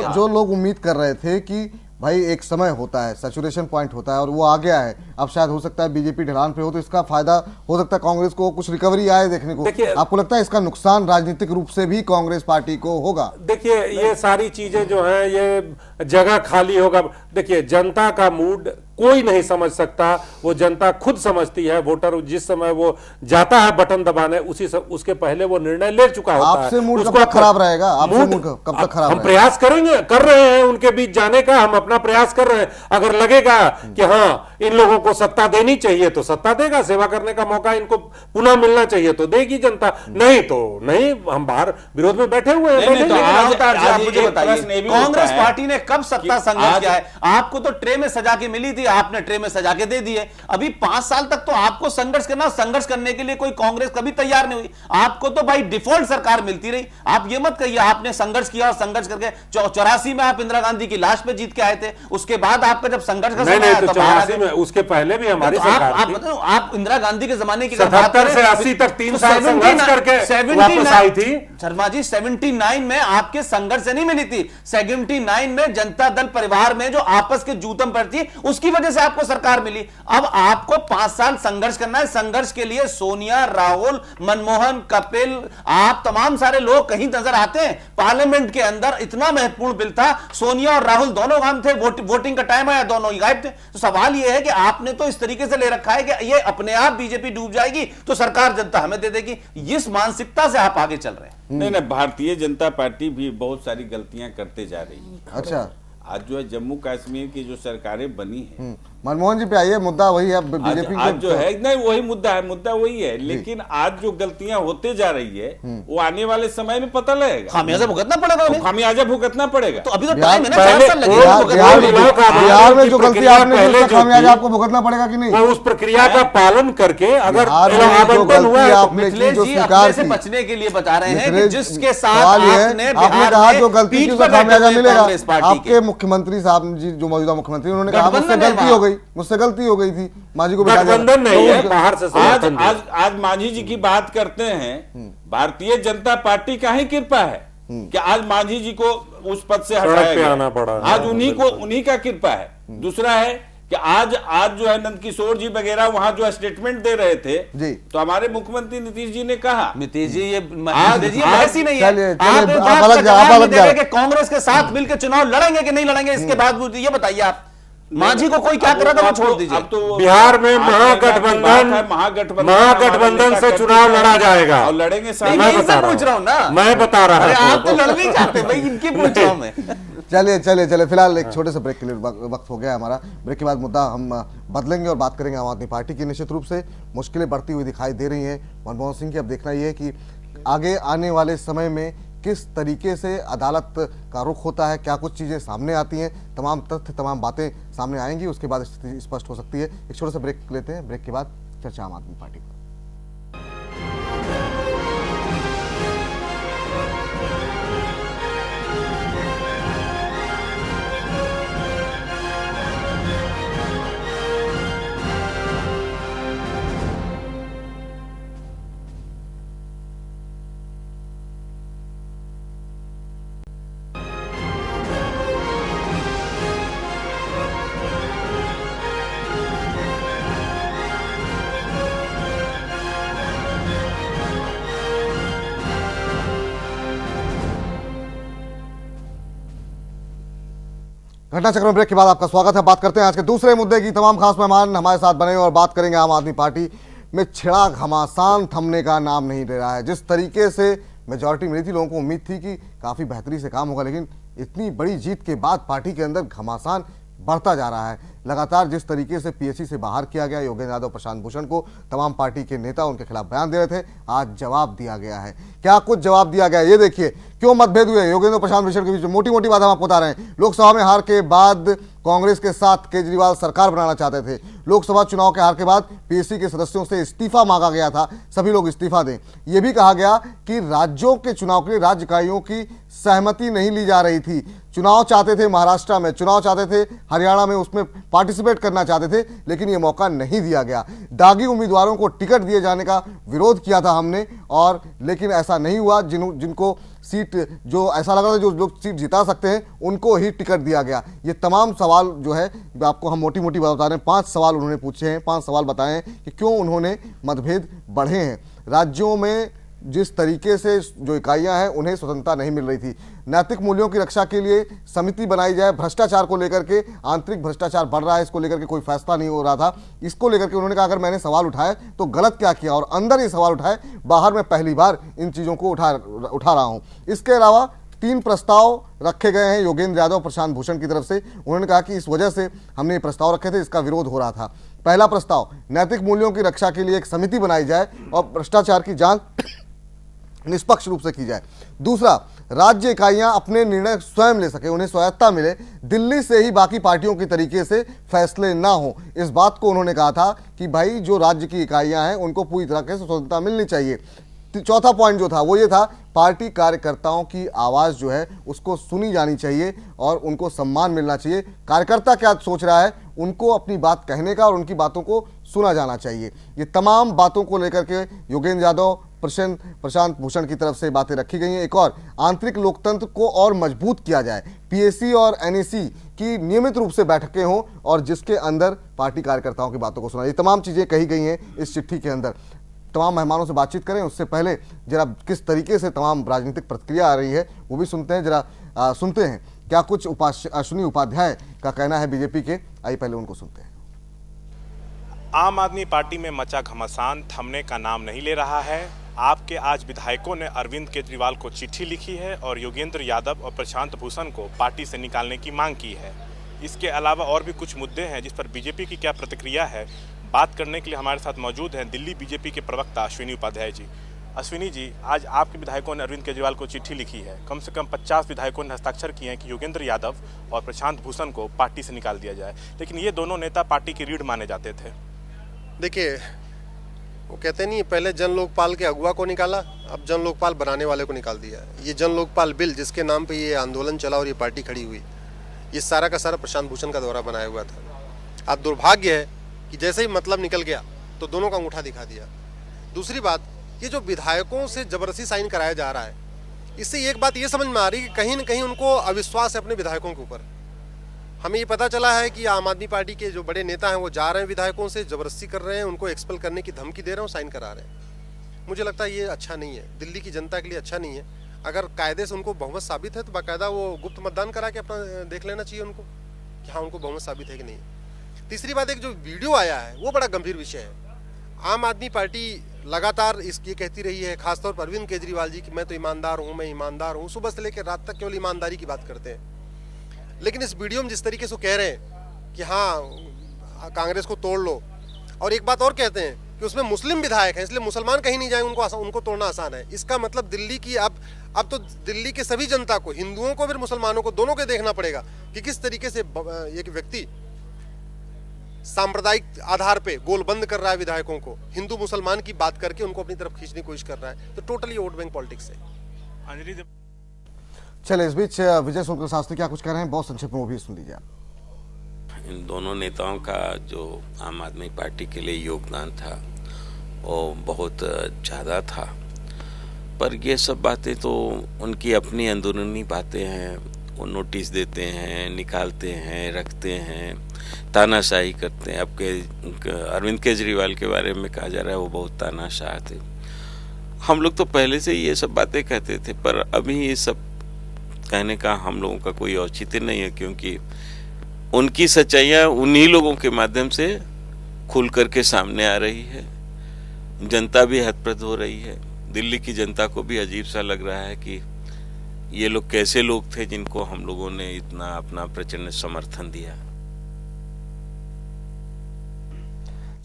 जो लोग उम्मीद कर रहे थे कि भाई एक समय होता है, सैचुरेशन पॉइंट होता है, और वो आ गया है, अब शायद हो सकता है बीजेपी ढलान पे हो, तो इसका फायदा हो सकता है कांग्रेस को, कुछ रिकवरी आए देखने को। आपको लगता है इसका नुकसान राजनीतिक रूप से भी कांग्रेस पार्टी को होगा? देखिए, ये सारी चीजें जो हैं, ये जगह खाली होगा। देखिए, जनता का मूड कोई नहीं समझ सकता, वो जनता खुद समझती है। वोटर जिस समय वो जाता है बटन दबाने, उसके पहले वो निर्णय ले चुका होता है। आपसे मूड कब तक खराब रहेगा? आपसे मूड कब तक खराब? हम प्रयास करेंगे, कर रहे हैं उनके बीच जाने का, हम अपना प्रयास कर रहे हैं। अगर लगेगा कि हाँ इन लोगों को सत्ता देनी चाहिए तो सत्ता देगा, सेवा करने का मौका इनको पुनः मिलना चाहिए तो देगी जनता, नहीं तो नहीं। हम बाहर विरोध में बैठे हुए हैं। कांग्रेस पार्टी ने कब सत्ता संघर्ष किया है? आपको तो ट्रे में सजा के मिली थी, आपने ट्रे में सजा के दे दी है। अभी 5 साल तक तो आपको संघर्ष करना, संघर्ष करने के लिए कोई कांग्रेस कभी तैयार नहीं हुई। आपको तो भाई डिफॉल्ट सरकार मिलती रही। आप ये मत कहिए आपने संघर्ष किया और संघर्ष करके 84 में आप इंदिरा गांधी की लाश पे जीत के आए थे, उसके बाद आपका जब संघर्ष का समय आया तो 84 में, उसके पहले भी हमारी सरकार थी। आप इंदिरा गांधी के जमाने की 77 से 80 तक 3 साल संघर्ष करके वापस आई थी। शर्मा जी 79 में आपके संघर्ष से नहीं मिली थी, 79 में जनता दल परिवार में जो आपस के जूतम पर थी उसकी वजह से आपको सरकार मिली। अब आपको 5 साल संघर्ष करना है। संघर्ष के लिए सोनिया, राहुल, मनमोहन, कपिल, आप तमाम सारे लोग कहीं नजर आते हैं? पार्लियामेंट के अंदर इतना महत्वपूर्ण बिल था, सोनिया और राहुल दोनों काम थे, वोटिंग का टाइम आया दोनों ही गायब थे। तो सवाल यह है कि आपने तो इस तरीके से ले रखा है कि ये अपने आप बीजेपी डूब जाएगी तो सरकार जनता हमें दे देगी, इस मानसिकता से आप आगे चल रहे हैं। नहीं, भारतीय जनता पार्टी भी बहुत सारी गलतियां करते जा रही है। अच्छा, आज जो है जम्मू कश्मीर की जो सरकारें बनी है, मनमोहन जी पे आइए, मुद्दा वही है बीजेपी आज जो है, नहीं वही मुद्दा है, मुद्दा वही है, लेकिन आज जो गलतियां होते जा रही है वो आने वाले समय में पता लगेगा, खामियाजा भुगतना पड़ेगा, खामियाजा भुगतना पड़ेगा। तो अभी तो टाइम है ना, 4 साल लगेगा। बिहार में जो गलती आपने की उसका खामियाजा आपको भुगतना पड़ेगा कि नहीं? वो उस प्रक्रिया का पालन करके अगर आवंटन हुआ है, मिथिलेश जी अपने से बचने के लिए बता रहे हैं कि जिसके साथ आपने कहा जो गलती की उसका खामियाजा मिलेगा। आपके मुख्यमंत्री साहब जी जो मौजूदा मुख्यमंत्री, उन्होंने कहा मुझसे गलती हो गई, मुझसे गलती हो गई थी, मांझी को गठबंधन नहीं है, बाहर से आज मांझी जी की बात करते हैं, भारतीय जनता पार्टी का ही कृपा है कि आज मांझी जी को उस पद से हटाया गया, आज उन्हीं का कृपा है। दूसरा है कि आज जो है नंदकिशोर जी वगैरह वहां जो स्टेटमेंट दे रहे थे जी, तो हमारे मुख्यमंत्री नीतीश जी ने कहा, नीतीश जी ये ऐसी नहीं है, आप कांग्रेस के साथ मिलकर चुनाव लड़ेंगे कि नहीं लड़ेंगे, इसके बाद ये बताइए आप। मांझी को कोई क्या कर रहा था वो छोड़ दीजिए। अब तो बिहार में महागठबंधन से चुनाव लड़ा जाएगा और लड़ेंगे। पूछ रहा हूँ ना, मैं बता रहा हूँ, आप तो लड़ नहीं चाहते भाई, इनकी पूछ रहा हूँ मैं। चलिए फिलहाल एक छोटे से ब्रेक के लिए वक्त हो गया हमारा। ब्रेक के बाद मुद्दा हम बदलेंगे और बात करेंगे आम आदमी पार्टी की। निश्चित रूप से मुश्किलें बढ़ती हुई दिखाई दे रही हैं मनमोहन सिंह की। अब देखना यह है कि आगे आने वाले समय में किस तरीके से अदालत का रुख होता है, क्या कुछ चीज़ें सामने आती हैं, तमाम तथ्य तमाम बातें सामने आएंगी, उसके बाद स्थिति स्पष्ट हो सकती है। एक छोटे से ब्रेक लेते हैं, ब्रेक के बाद चर्चा आम आदमी पार्टी पर। घटना चक्र में ब्रेक के बाद आपका स्वागत है। बात करते हैं आज के दूसरे मुद्दे की। तमाम खास मेहमान हमारे साथ बने और बात करेंगे आम आदमी पार्टी में छिड़ा घमासान थमने का नाम नहीं ले रहा है। जिस तरीके से मेजॉरिटी मिली थी, लोगों को उम्मीद थी कि काफ़ी बेहतरी से काम होगा, लेकिन इतनी बड़ी जीत के बाद पार्टी के अंदर घमासान बढ़ता जा रहा है। लगातार जिस तरीके से पीएससी से बाहर किया गया योगेंद्र यादव, प्रशांत भूषण को, तमाम पार्टी के नेता उनके खिलाफ बयान दे रहे थे, आज जवाब दिया गया है। क्या कुछ जवाब दिया गया, ये देखिए। क्यों मतभेद हुए योगेंद्र प्रशांत भूषण के बीच में, मोटी मोटी बात हम आपको बता रहे हैं। लोकसभा में हार के बाद कांग्रेस के साथ केजरीवाल सरकार बनाना चाहते थे। लोकसभा चुनाव के हार के बाद पीएससी के सदस्यों से इस्तीफा मांगा गया था, सभी लोग इस्तीफा दें। यह भी कहा गया कि राज्यों के चुनाव के लिए राज्य इकाइयों की सहमति नहीं ली जा रही थी। चुनाव चाहते थे महाराष्ट्र में, चुनाव चाहते थे हरियाणा में, उसमें पार्टिसिपेट करना चाहते थे, लेकिन यह मौका नहीं दिया गया। दागी उम्मीदवारों को टिकट दिए जाने का विरोध किया था हमने, और लेकिन ऐसा नहीं हुआ। जिनको सीट, जो ऐसा लग रहा था जो लोग सीट जिता सकते हैं, उनको ही टिकट दिया गया। ये तमाम सवाल जो है आपको हम मोटी मोटी बात बता रहे हैं। 5 सवाल उन्होंने पूछे हैं, 5 सवाल बताए हैं कि क्यों उन्होंने मतभेद बढ़े हैं। राज्यों में जिस तरीके से जो इकाइयां हैं उन्हें स्वतंत्रता नहीं मिल रही थी। नैतिक मूल्यों की रक्षा के लिए समिति बनाई जाए। भ्रष्टाचार को लेकर के, आंतरिक भ्रष्टाचार बढ़ रहा है, इसको लेकर के कोई फैसला नहीं हो रहा था। इसको लेकर के उन्होंने कहा अगर मैंने सवाल उठाए तो गलत क्या किया, और अंदर ये सवाल उठाए, बाहर में पहली बार इन चीज़ों को उठा रहा हूँ। इसके अलावा 3 प्रस्ताव रखे गए हैं योगेंद्र यादव, प्रशांत भूषण की तरफ से। उन्होंने कहा कि इस वजह से हमने ये प्रस्ताव रखे थे, इसका विरोध हो रहा था। पहला प्रस्ताव, नैतिक मूल्यों की रक्षा के लिए एक समिति बनाई जाए और भ्रष्टाचार की जांच निष्पक्ष रूप से की जाए। दूसरा, राज्य इकाइयां अपने निर्णय स्वयं ले सके, उन्हें स्वायत्ता मिले, दिल्ली से ही बाकी पार्टियों की तरीके से फैसले ना हो। इस बात को उन्होंने कहा था कि भाई जो राज्य की इकाइयां हैं उनको पूरी तरह से स्वतंत्रता मिलनी चाहिए। चौथा पॉइंट जो था वो ये था, पार्टी कार्यकर्ताओं की आवाज़ जो है उसको सुनी जानी चाहिए और उनको सम्मान मिलना चाहिए। कार्यकर्ता क्या सोच रहा है उनको अपनी बात कहने का और उनकी बातों को सुना जाना चाहिए। ये तमाम बातों को लेकर के योगेंद्र यादव, प्रशांत भूषण की तरफ से बातें रखी गई हैं। एक और, आंतरिक लोकतंत्र को और मजबूत किया जाए, पीएसी और एनएसी की नियमित रूप से बैठकें हों और जिसके अंदर पार्टी कार्यकर्ताओं की बातों को सुना, ये तमाम चीजें कही गई हैं इस चिट्ठी के अंदर। तमाम मेहमानों से बातचीत करें उससे पहले जरा किस तरीके से तमाम राजनीतिक प्रतिक्रिया आ रही है वो भी सुनते हैं। जरा सुनते हैं क्या कुछ अश्विनी उपाध्याय का कहना है बीजेपी के, आइए पहले उनको सुनते हैं। आम आदमी पार्टी में मचा घमासान थमने का नाम नहीं ले रहा है। आपके आज विधायकों ने अरविंद केजरीवाल को चिट्ठी लिखी है और योगेंद्र यादव और प्रशांत भूषण को पार्टी से निकालने की मांग की है। इसके अलावा और भी कुछ मुद्दे हैं जिस पर बीजेपी की क्या प्रतिक्रिया है, बात करने के लिए हमारे साथ मौजूद हैं दिल्ली बीजेपी के प्रवक्ता अश्विनी उपाध्याय जी। अश्विनी जी, आज आपके विधायकों ने अरविंद केजरीवाल को चिट्ठी लिखी है। कम से कम 50 विधायकों ने हस्ताक्षर किए हैं कि योगेंद्र यादव और प्रशांत भूषण को पार्टी से निकाल दिया जाए, लेकिन ये दोनों नेता पार्टी की रीढ़ माने जाते थे। देखिए, वो कहते नहीं, पहले जन लोकपाल के अगुआ को निकाला, अब जन लोकपाल बनाने वाले को निकाल दिया। ये जन लोकपाल बिल जिसके नाम पे ये आंदोलन चला और ये पार्टी खड़ी हुई, ये सारा का सारा प्रशांत भूषण का दौरा बनाया हुआ था। अब दुर्भाग्य है कि जैसे ही मतलब निकल गया तो दोनों का अंगूठा दिखा दिया। दूसरी बात, ये जो विधायकों से जबरदस्ती साइन कराया जा रहा है, इससे एक बात ये समझ में आ रही है कि कहीं न कहीं उनको अविश्वास है अपने विधायकों के ऊपर। हमें ये पता चला है कि आम आदमी पार्टी के जो बड़े नेता हैं वो जा रहे हैं विधायकों से, जबरदस्ती कर रहे हैं, उनको एक्सपेल करने की धमकी दे रहे हैं, साइन करा रहे हैं। मुझे लगता है ये अच्छा नहीं है, दिल्ली की जनता के लिए अच्छा नहीं है। अगर कायदे से उनको बहुमत साबित है तो बाकायदा वो गुप्त मतदान करा के अपना देख लेना चाहिए उनको कि हाँ उनको बहुमत साबित है कि नहीं। तीसरी बात, एक जो वीडियो आया है वो बड़ा गंभीर विषय है। आम आदमी पार्टी लगातार ये कहती रही है, खासतौर पर अरविंद केजरीवाल जी, कि मैं तो ईमानदार हूँ, मैं ईमानदार हूँ। सुबह से लेकर रात तक केवल ईमानदारी की बात करते हैं। लेकिन इस वीडियो में जिस तरीके से वो कह रहे हैं कि हाँ कांग्रेस को तोड़ लो, और एक बात और कहते हैं कि उसमें मुस्लिम विधायक हैं इसलिए मुसलमान कहीं नहीं जाएंगे, उनको तोड़ना आसान है। इसका मतलब दिल्ली की अब तो दिल्ली के सभी जनता को, हिंदुओं को फिर मुसलमानों को, दोनों को देखना पड़ेगा कि किस तरीके से एक व्यक्ति सांप्रदायिक आधार पे गोलबंद कर रहा है विधायकों को, हिंदू मुसलमान की बात करके उनको अपनी तरफ खींचने की कोशिश कर रहा है। तो टोटली वोट बैंक पॉलिटिक्स है। अंजलि, चले इस बीच विजय शुक्ल शास्त्री क्या कुछ कह रहे हैं, बहुत संक्षेप में वो भी सुन लीजिए। इन दोनों नेताओं का जो आम आदमी पार्टी के लिए योगदान था वो बहुत ज़्यादा था, पर ये सब बातें तो उनकी अपनी अंदरूनी बातें हैं। वो नोटिस देते हैं, निकालते हैं, रखते हैं, तानाशाही करते हैं। अब के अरविंद केजरीवाल के बारे में कहा जा रहा है वो बहुत तानाशाह थे। हम लोग तो पहले से ये सब बातें कहते थे, पर अभी ये सब कहने का हम लोगों का कोई औचित्य नहीं है, क्योंकि उनकी सच्चाइयाँ उन्हीं लोगों के माध्यम से खुल करके सामने आ रही है। जनता भी हतप्रद हो रही है। दिल्ली की जनता को भी अजीब सा लग रहा है कि ये लोग कैसे लोग थे जिनको हम लोगों ने इतना अपना प्रचंड समर्थन दिया।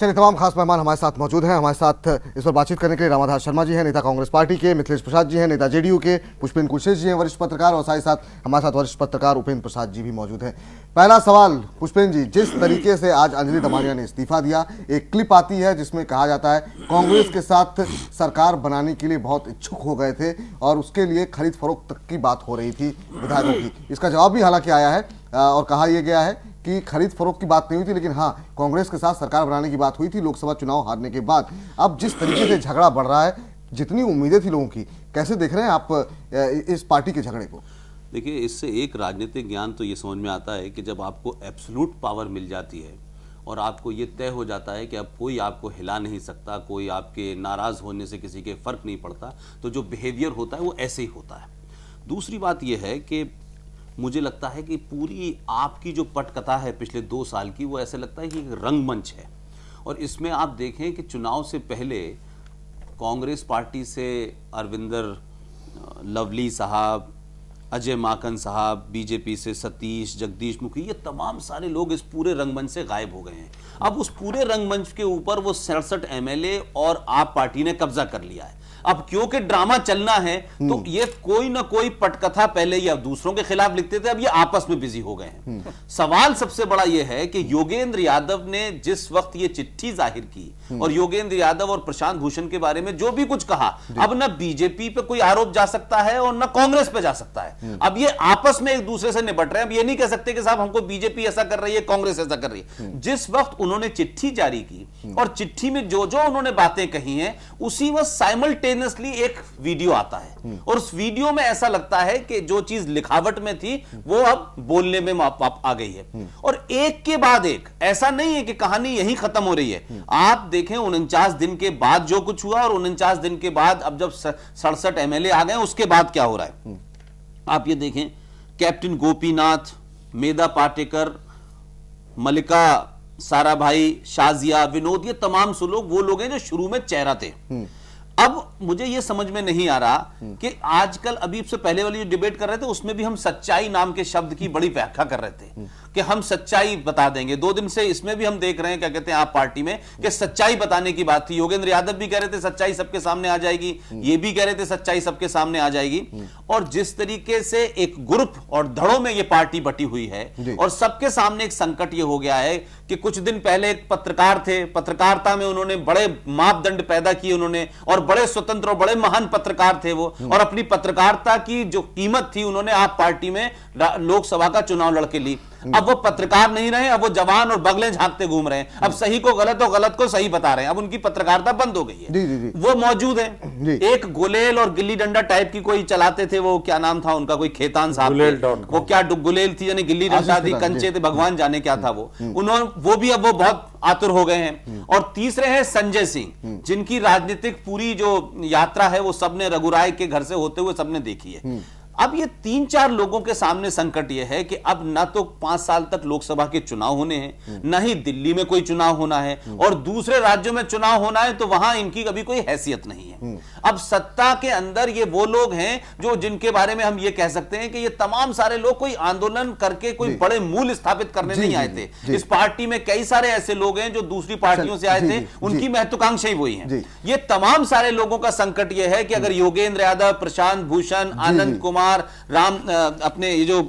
चलिए, तमाम खास मेहमान हमारे साथ मौजूद हैं। हमारे साथ इस पर बातचीत करने के लिए रामाधार शर्मा जी हैं, नेता कांग्रेस पार्टी के, मिथिलेश प्रसाद जी हैं, नेता जेडीयू के, पुष्पेंद्र कुशेश जी हैं, वरिष्ठ पत्रकार, और साथ ही साथ हमारे साथ वरिष्ठ पत्रकार उपेंद्र प्रसाद जी भी मौजूद हैं। पहला सवाल पुष्पेंद्र जी, जिस तरीके से आज अंजलि दमानिया ने इस्तीफा दिया, एक क्लिप आती है जिसमें कहा जाता है कांग्रेस के साथ सरकार बनाने के लिए बहुत इच्छुक हो गए थे और उसके लिए खरीद फरोख्त तक की बात हो रही थी विधायकों की। इसका जवाब भी हालांकि आया है और कहा यह गया है कि खरीद फरोख्त की बात नहीं हुई थी, लेकिन हाँ कांग्रेस के साथ सरकार बनाने की बात हुई थी लोकसभा चुनाव हारने के बाद। अब जिस तरीके से झगड़ा बढ़ रहा है, जितनी उम्मीदें थी लोगों की, कैसे देख रहे हैं आप इस पार्टी के झगड़े को? देखिए, इससे एक राजनीतिक ज्ञान तो ये समझ में आता है कि जब आपको एब्सोल्यूट पावर मिल जाती है और आपको ये तय हो जाता है कि अब कोई आपको हिला नहीं सकता, कोई आपके नाराज होने से किसी के फर्क नहीं पड़ता, तो जो बिहेवियर होता है वो ऐसे ही होता है। दूसरी बात यह है कि मुझे लगता है कि पूरी आपकी जो पटकथा है पिछले 2 साल की, वो ऐसे लगता है कि एक रंगमंच है। और इसमें आप देखें कि चुनाव से पहले कांग्रेस पार्टी से अरविंदर लवली साहब, अजय माकन साहब, बीजेपी से सतीश, जगदीश मुखी, ये तमाम सारे लोग इस पूरे रंगमंच से गायब हो गए हैं। अब उस पूरे रंगमंच के ऊपर वो 67 एमएलए और आप पार्टी ने कब्जा कर लिया है। अब क्योंकि ड्रामा चलना है तो ये कोई ना कोई पटकथा पहले या दूसरों के खिलाफ लिखते थे, अब ये आपस में बिजी हो गए हैं। सवाल सबसे बड़ा ये है कि योगेंद्र यादव ने जिस वक्त ये चिट्ठी जाहिर की और योगेंद्र यादव और प्रशांत भूषण के बारे में जो भी कुछ कहा, अब ना बीजेपी पे कोई आरोप जा सकता है और ना कांग्रेस पे जा सकता है। अब ये आपस में एक दूसरे से निपट रहे हैं। अब ये नहीं कह सकते कि साहब हमको बीजेपी ऐसा कर रही है, कांग्रेस ऐसा कर रही है। जिस वक्त उन्होंने चिट्ठी जारी की और चिट्ठी में जो जो उन्होंने बातें कही हैं, उसी वक्त साइमल्टेनियसली साइमल्टेनियसली एक वीडियो आता है और उस वीडियो में ऐसा लगता है कि जो चीज लिखावट में थी वो अब बोलने में आ गई है। और एक के बाद एक, ऐसा नहीं है कि कहानी यही खत्म हो रही है। आप देखें 49 दिन के बाद जो कुछ हुआ और 49 दिन के बाद अब जब 67 एमएलए आ गए उसके बाद क्या हो रहा है। आप ये देखें, कैप्टन गोपीनाथ, मेधा पाटेकर, मलिका साराभाई, शाजिया, विनोद, ये तमाम लोग वो लोग हैं जो शुरू में चेहरा थे। अब मुझे ये समझ में नहीं आ रहा कि आजकल अभी से पहले वाली जो डिबेट कर रहे थे उसमें भी हम सच्चाई नाम के शब्द की बड़ी व्याख्या कर रहे थे कि हम सच्चाई बता देंगे। 2 दिन से इसमें भी हम देख रहे हैं, क्या कहते हैं आप पार्टी में, कि सच्चाई बताने की बात थी। योगेंद्र यादव भी कह रहे थे सच्चाई सबके सामने आ जाएगी, ये भी कह रहे थे सच्चाई सबके सामने आ जाएगी। और जिस तरीके से एक ग्रुप और धड़ों में ये पार्टी बटी हुई है और सबके सामने एक संकट ये हो गया है कि कुछ दिन पहले एक पत्रकार थे, पत्रकारिता में उन्होंने बड़े मापदंड पैदा किए उन्होंने और बड़े स्वतंत्र और बड़े महान पत्रकार थे वो, और अपनी पत्रकारिता की जो कीमत थी उन्होंने आप पार्टी में लोकसभा का चुनाव लड़के ली। अब वो पत्रकार नहीं रहे, अब वो जवान और बगलें झांकते घूम रहे हैं। अब सही को गलत और गलत को सही बता रहे हैं। अब उनकी पत्रकारिता बंद हो गई है। वो मौजूद है। एक गुलेल और गिल्ली डंडा टाइप की कोई चलाते थे, वो क्या नाम था उनका, कोई खेतान साहब, वो क्या गुलेल थी यानी गिल्ली डंडा थी, कंचे थे, भगवान जाने क्या था वो। उन्होंने वो भी अब वो बहुत आतुर हो गए हैं। और तीसरे हैं संजय सिंह, जिनकी राजनीतिक पूरी जो यात्रा है वो सबने रघुराय के घर से होते हुए सबने देखी है। अब ये 3-4 लोगों के सामने संकट ये है कि अब ना तो 5 साल तक लोकसभा के चुनाव होने हैं, ना ही दिल्ली में कोई चुनाव होना है, और दूसरे राज्यों में चुनाव होना है तो वहां इनकी कभी कोई हैसियत नहीं है। अब सत्ता के अंदर ये वो लोग हैं जो जिनके बारे में हम ये कह सकते हैं कि ये तमाम सारे लोग कोई आंदोलन करके कोई बड़े मूल स्थापित करने नहीं आए थे। इस पार्टी में कई सारे ऐसे लोग हैं जो दूसरी पार्टियों से आए थे, उनकी महत्वाकांक्षा ही वही है। ये तमाम सारे लोगों का संकट ये है कि अगर योगेंद्र यादव, प्रशांत भूषण, आनंद कुमार, राम, अपने ये जो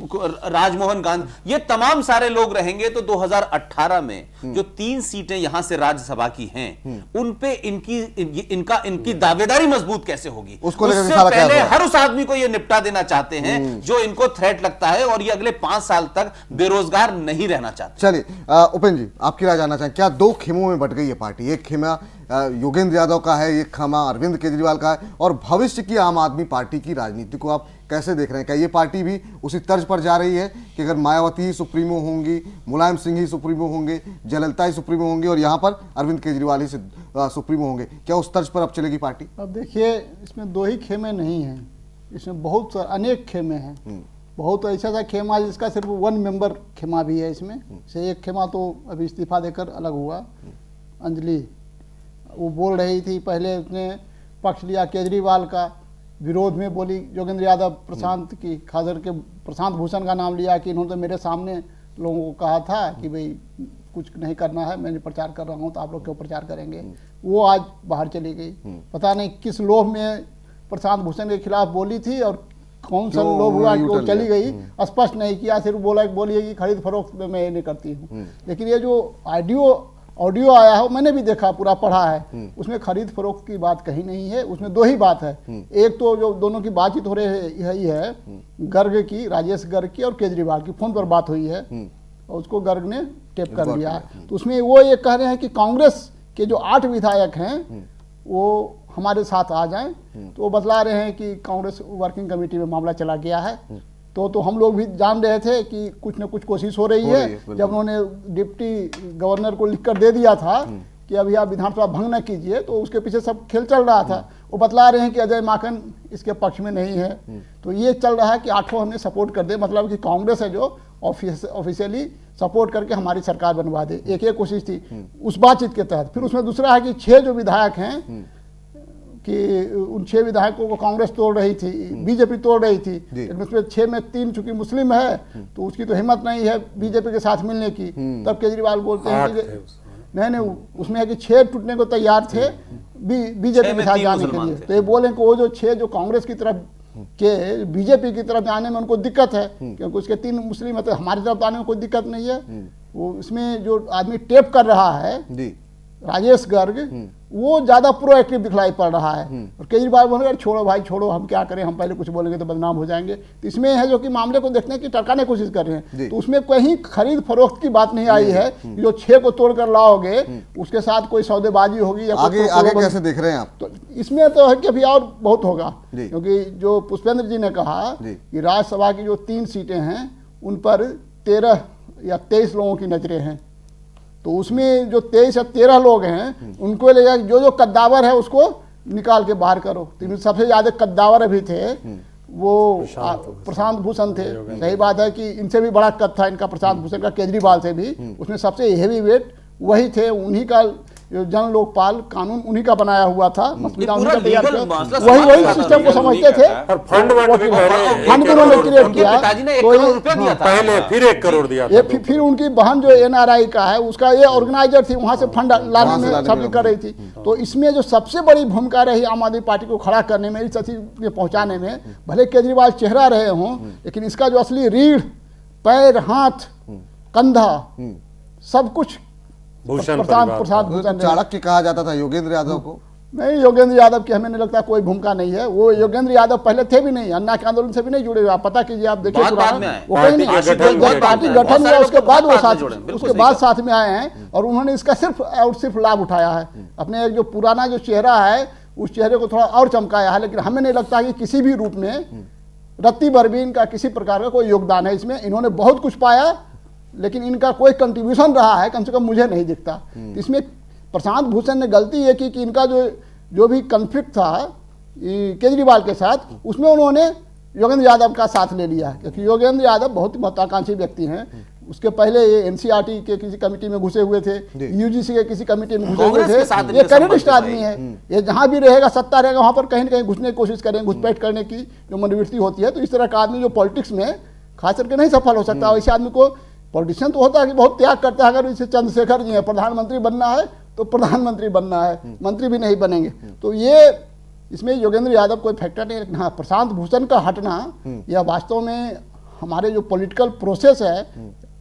राजमोहन गांधी, ये तमाम सारे लोग रहेंगे तो 2018 में जो 3 सीटें यहां से राज्यसभा की हैं उन पे इनकी दावेदारी मजबूत कैसे होगी, उससे पहले हर उस आदमी को ये निपटा देना चाहते हैं जो इनको थ्रेट लगता है और ये अगले 5 साल तक बेरोजगार नहीं रहना चाहते। चलिए उपेंद्र जी, आपकी राय जानना चाहें, क्या 2 खेमों में बट गई है पार्टी? एक खेमा योगेंद्र यादव का है, एक खेमा अरविंद केजरीवाल का है, और भविष्य की आम आदमी पार्टी की राजनीति को आप कैसे देख रहे हैं? क्या ये पार्टी भी उसी तर्ज पर जा रही है कि अगर मायावती ही सुप्रीमो होंगी, मुलायम सिंह ही सुप्रीमो होंगे, जयललिता ही सुप्रीमो होंगी और यहाँ पर अरविंद केजरीवाल ही सुप्रीमो होंगे, क्या उस तर्ज पर अब चलेगी पार्टी? अब देखिए, इसमें 2 ही खेमे नहीं हैं, इसमें बहुत अनेक खेमे हैं। बहुत ऐसा सा खेमा जिसका सिर्फ 1 मेंबर खेमा भी है इसमें से। एक खेमा तो अभी इस्तीफा देकर अलग हुआ, अंजलि, वो बोल रही थी, पहले उसने पक्ष लिया केजरीवाल का, विरोध में बोली योगेंद्र यादव प्रशांत की, खासकर के प्रशांत भूषण का नाम लिया कि इन्होंने तो मेरे सामने लोगों को कहा था कि भाई कुछ नहीं करना है, मैं प्रचार कर रहा हूँ तो आप लोग क्यों प्रचार करेंगे। वो आज बाहर चली गई, पता नहीं किस लोभ में प्रशांत भूषण के खिलाफ बोली थी और कौन सा लोभ हुआ कि वो चली गई, स्पष्ट नहीं किया, सिर्फ बोलिए कि खरीद फरोख्त में मैं ये नहीं करती हूँ। लेकिन ये जो ऑडियो आया है मैंने भी देखा, पूरा पढ़ा है, उसमें खरीद फरोख्त की बात कहीं नहीं है। उसमें 2 ही बात है, एक तो जो दोनों की बातचीत हो रही है गर्ग की, राजेश गर्ग की और केजरीवाल की फोन पर बात हुई है और उसको गर्ग ने टेप कर दिया। तो उसमें वो ये कह रहे हैं कि कांग्रेस के जो 8 विधायक हैं वो हमारे साथ आ जाएं, तो वो बतला रहे हैं कि कांग्रेस वर्किंग कमेटी में मामला चला गया है। तो हम लोग भी जान रहे थे कि कुछ न कुछ कोशिश हो रही है। जब उन्होंने डिप्टी गवर्नर को लिखकर दे दिया था कि अभी आप विधानसभा भंग न कीजिए, तो उसके पीछे सब खेल चल रहा था। वो बतला रहे हैं कि अजय माकन इसके पक्ष में नहीं है। तो ये चल रहा है कि 8 हमने सपोर्ट कर दे, मतलब कि कांग्रेस है जो ऑफिशियली सपोर्ट करके हमारी सरकार बनवा दे। एक कोशिश थी उस बातचीत के तहत। फिर उसमें दूसरा है कि 6 जो विधायक हैं कि उन 6 विधायकों को कांग्रेस तोड़ रही थी, बीजेपी तोड़ रही थी, लेकिन उसमें 6 में 3 चूंकि मुस्लिम है तो उसकी तो हिम्मत नहीं है बीजेपी के साथ मिलने की। तब केजरीवाल बोलते हैं कि नहीं, उसमें है कि 6 टूटने को तैयार थे बीजेपी के साथ जाने के लिए। तो ये बोले कि वो जो 6 जो कांग्रेस की तरफ के बीजेपी की तरफ जाने में उनको दिक्कत है, क्योंकि उसके 3 मुस्लिम है, तो हमारी तरफ आने में कोई दिक्कत नहीं है। वो इसमें जो आदमी टेप कर रहा है राजेश गर्ग, वो ज्यादा प्रोएक्टिव दिखलाई पड़ रहा है। और केजरीवाल बोलेंगे छोड़ो भाई छोड़ो, हम क्या करें, हम पहले कुछ बोलेंगे तो बदनाम हो जाएंगे। तो इसमें है जो कि मामले को देखने की टरकाने की कोशिश कर रहे हैं। तो उसमें कहीं खरीद फरोख्त की बात नहीं आई है। जो 6 को तोड़ कर लाओगे उसके साथ कोई सौदेबाजी होगी या आगे कैसे देख रहे हैं आप? तो इसमें तो है कि अभी और बहुत होगा, क्योंकि जो पुष्पेंद्र जी ने कहा कि राज्यसभा की जो 3 सीटें हैं उन पर 13 या 23 लोगों की नजरें हैं, तो उसमें जो 23 या 13 लोग हैं उनको ले जाकर जो कद्दावर है उसको निकाल के बाहर करो। तो सबसे ज्यादा कद्दावर अभी थे वो प्रशांत भूषण थे। सही बात है कि इनसे भी बड़ा कद था इनका, प्रशांत भूषण का, केजरीवाल से भी। उसमें सबसे हेवी वेट वही थे, उन्हीं का जन लोकपाल कानून उन्हीं का बनाया हुआ था। वही सिस्टम को समझते थे, फंड उन्होंने क्रिएट किया, पहले फिर 1 करोड़ दिया, फिर उनकी बहन जो NRI का है उसका ये ऑर्गेनाइजर थी, वहां से फंड लाने में सब कर रही थी। तो इसमें जो सबसे बड़ी भूमिका रही आम आदमी पार्टी को खड़ा करने में, इस स्थिति में पहुंचाने में, भले केजरीवाल चेहरा रहे हों, लेकिन इसका जो असली रीढ़, पैर, हाथ, कंधा, सब कुछ प्रशांत भूषण। चाणक्य कहा जाता था योगेंद्र यादव को। नहीं, योगेंद्र यादव की हमें नहीं लगता कोई भूमिका नहीं है। वो योगेंद्र यादव पहले थे भी नहीं, अन्ना के आंदोलन से भी नहीं जुड़े हुए। आप पता कीजिए, आप देखिए वो कहीं नहीं, पार्टी गठन हुआ उसके बाद वो साथ में आए हैं, और उन्होंने इसका सिर्फ और सिर्फ लाभ उठाया है। अपने एक जो पुराना जो चेहरा है उस चेहरे को थोड़ा और चमकाया है, लेकिन हमें नहीं लगता कि किसी भी रूप में रत्ती भर भी इनका किसी प्रकार का कोई योगदान है इसमें। इन्होंने बहुत कुछ पाया, लेकिन इनका कोई कंट्रीब्यूशन रहा है कम से कम मुझे नहीं दिखता। इसमें प्रशांत भूषण ने गलती ये की कि इनका जो भी कन्फ्लिक्ट था केजरीवाल के साथ, उसमें उन्होंने योगेंद्र यादव का साथ ले लिया, क्योंकि योगेंद्र यादव बहुत ही महत्वाकांक्षी व्यक्ति हैं। उसके पहले ये NCERT के किसी कमेटी में घुसे हुए थे, UGC के किसी कमेटी में घुसे हुए थे। ये कैरियरिस्ट आदमी है, ये जहां भी रहेगा, सत्ता रहेगा, वहां पर कहीं ना कहीं घुसने की कोशिश करेंगे, घुसपैठ करने की जो मनोवृत्ति होती है। तो इस तरह का आदमी जो पॉलिटिक्स में खास करके नहीं सफल हो सकता। वैसे आदमी को, पॉलिटिशियन तो होता है कि बहुत त्याग करता है। अगर इसे चंद्रशेखर जी है, प्रधानमंत्री बनना है तो प्रधानमंत्री बनना है, मंत्री भी नहीं बनेंगे। तो ये इसमें योगेंद्र यादव कोई फैक्टर नहीं। लेकिन हाँ, प्रशांत भूषण का हटना यह वास्तव में हमारे जो पॉलिटिकल प्रोसेस है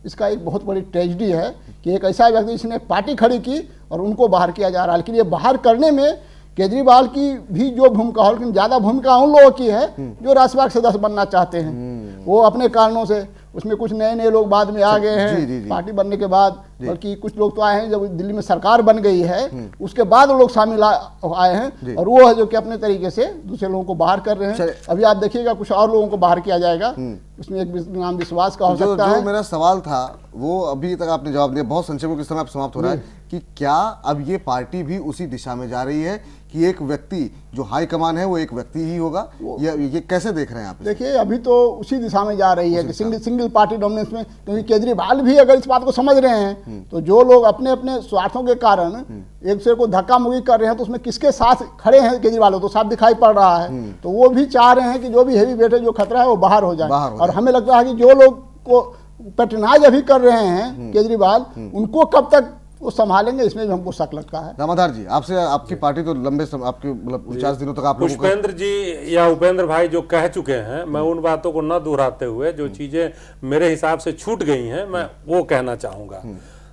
इसका एक बहुत बड़ी ट्रेजेडी है कि एक ऐसा व्यक्ति जिसने पार्टी खड़ी की और उनको बाहर किया जा रहा है। लेकिन ये बाहर करने में केजरीवाल की भी जो भूमिका हो, लेकिन ज्यादा भूमिका उन लोगों की है जो राज्यसभा के सदस्य बनना चाहते हैं। वो अपने कारणों से, उसमें कुछ नए लोग बाद में आ गए हैं पार्टी बनने के बाद, बल्कि कुछ लोग तो आए हैं जब दिल्ली में सरकार बन गई है उसके बाद वो लोग शामिल आए हैं, और वो है जो कि अपने तरीके से दूसरे लोगों को बाहर कर रहे हैं। अभी आप देखिएगा कुछ और लोगों को बाहर किया जाएगा, उसमें एक नाम विश्वास का हो सकता है। मेरा सवाल था वो अभी तक आपने जवाब दिया, बहुत संक्षेप में समय समाप्त हो रहा है कि क्या अब ये पार्टी भी उसी दिशा में जा रही है कि एक व्यक्ति जो हाईकमान है वो एक व्यक्ति ही होगा, ये कैसे देख रहे हैं आप? देखिए, अभी तो उसी दिशा में जा रही है कि सिंगल पार्टी डोमिनेंस में, क्योंकि केजरीवाल भी अगर इस बात को समझ रहे हैं तो जो लोग अपने अपने स्वार्थों के कारण एक दूसरे को धक्का मुक्की कर रहे हैं, तो उसमें किसके साथ खड़े हैं केजरीवाल तो साफ दिखाई पड़ रहा है। तो वो भी चाह रहे हैं कि जो भी हेवी वेट है, जो खतरा है वो बाहर हो जाए। और हमें लगता है कि जो लोग को पैट्रनाइज अभी कर रहे हैं केजरीवाल, उनको कब तक वो संभालेंगे, इसमें भी हमको शक लगता है। रामाधार जी, आपसे, आपकी पार्टी तो लंबे समय, आपके मतलब 49 दिनों तक आप पुष्पेंद्र जी या उपेंद्र भाई जो कह चुके हैं, मैं उन बातों को न दोहराते हुए जो चीजें मेरे हिसाब से छूट गई हैं मैं वो कहना चाहूंगा।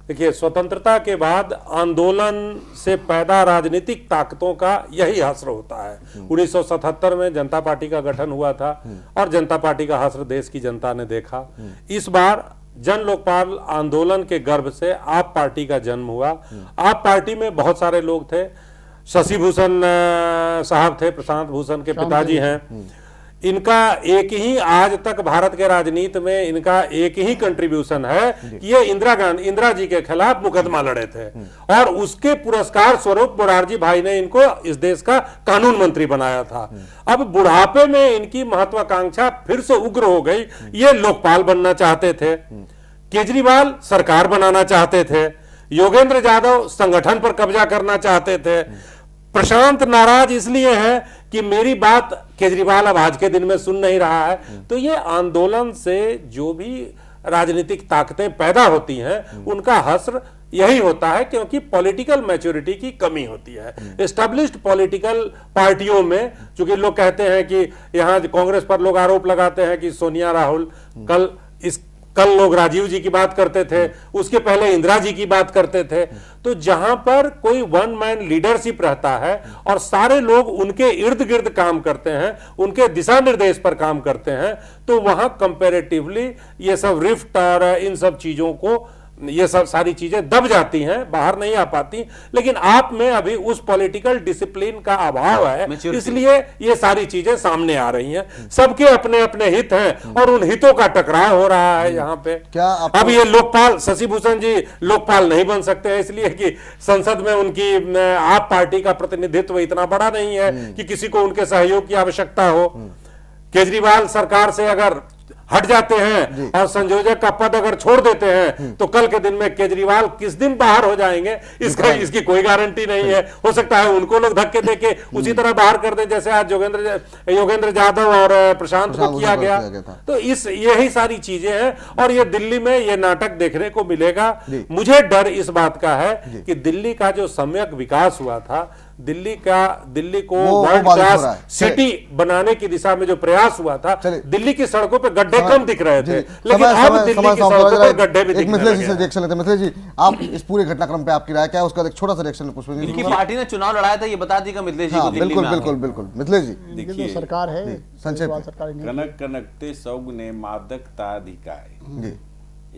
देखिए, स्वतंत्रता के बाद आंदोलन से पैदा राजनीतिक ताकतों का यही हश्र होता है। 1977 में जनता पार्टी का गठन हुआ था और जनता पार्टी का हश्र देश की जनता ने देखा। इस बार जन लोकपाल आंदोलन के गर्भ से आप पार्टी का जन्म हुआ। आप पार्टी में बहुत सारे लोग थे, शशि भूषण साहब थे, प्रशांत भूषण के पिताजी हैं। इनका एक ही, आज तक भारत के राजनीति में इनका एक ही कंट्रीब्यूशन है कि ये इंदिरा जी के खिलाफ मुकदमा लड़े थे और उसके पुरस्कार स्वरूप मोरारजी भाई ने इनको इस देश का कानून मंत्री बनाया था। अब बुढ़ापे में इनकी महत्वाकांक्षा फिर से उग्र हो गई। ये लोकपाल बनना चाहते थे, केजरीवाल सरकार बनाना चाहते थे, योगेंद्र यादव संगठन पर कब्जा करना चाहते थे, प्रशांत नाराज इसलिए है कि मेरी बात केजरीवाल अब आज के दिन में सुन नहीं रहा है। तो ये आंदोलन से जो भी राजनीतिक ताकतें पैदा होती हैं उनका हश्र यही होता है, क्योंकि पॉलिटिकल मैच्योरिटी की कमी होती है। एस्टेब्लिश्ड पॉलिटिकल पार्टियों में, चूंकि लोग कहते हैं कि यहां कांग्रेस पर लोग आरोप लगाते हैं कि सोनिया राहुल, कल लोग राजीव जी की बात करते थे, उसके पहले इंदिरा जी की बात करते थे। तो जहां पर कोई वन मैन लीडरशिप रहता है और सारे लोग उनके इर्द गिर्द काम करते हैं, उनके दिशा निर्देश पर काम करते हैं, तो वहां कंपैरेटिवली ये सब रिफ्ट और इन सब चीजों को ये सब सारी चीजें दब जाती हैं, बाहर नहीं आ पाती। लेकिन आप में अभी उस पॉलिटिकल डिसिप्लिन का अभाव है, इसलिए ये सारी चीजें सामने आ रही हैं। सबके अपने अपने हित हैं और उन हितों का टकराव हो रहा है यहाँ पे। क्या अब ये लोकपाल, शशि भूषण जी लोकपाल नहीं बन सकते हैं इसलिए कि संसद में उनकी आप पार्टी का प्रतिनिधित्व इतना बड़ा नहीं है कि किसी को उनके सहयोग की आवश्यकता हो। केजरीवाल सरकार से अगर हट जाते हैं और संयोजक का पद अगर छोड़ देते हैं तो कल के दिन में केजरीवाल किस दिन बाहर हो जाएंगे इसकी कोई गारंटी नहीं है। हो सकता है उनको लोग धक्के देके उसी तरह बाहर कर दें जैसे आज योगेंद्र यादव और प्रशांत को किया गया। तो यही सारी चीजें हैं और ये दिल्ली में ये नाटक देखने को मिलेगा। मुझे डर इस बात का है कि दिल्ली का जो सम्यक विकास हुआ था, दिल्ली को वर्ल्ड क्लास सिटी बनाने की दिशा में जो प्रयास हुआ था, दिल्ली की सड़कों पे गड्ढे कम दिख रहे थे, लेकिन अब दिल्ली की सड़कों पर गड्ढे भी दिखने लगे। मिथिलेश जी से रिएक्शन लेते हैं। मिथिलेश जी, आप इस पूरे घटनाक्रम पे आपकी राय क्या है? उसका एक छोटा सा रिएक्शन पुष्पेंद्र जी। इनकी पार्टी ने चुनाव लड़ाया था, ये बता देगा मिथिलेश जी को दिल्ली में। बिल्कुल बिल्कुल मिथिलेश जी, देखिए सरकार है, संक्षेप कनक कनकते सौग ने मादकता अधिकाय,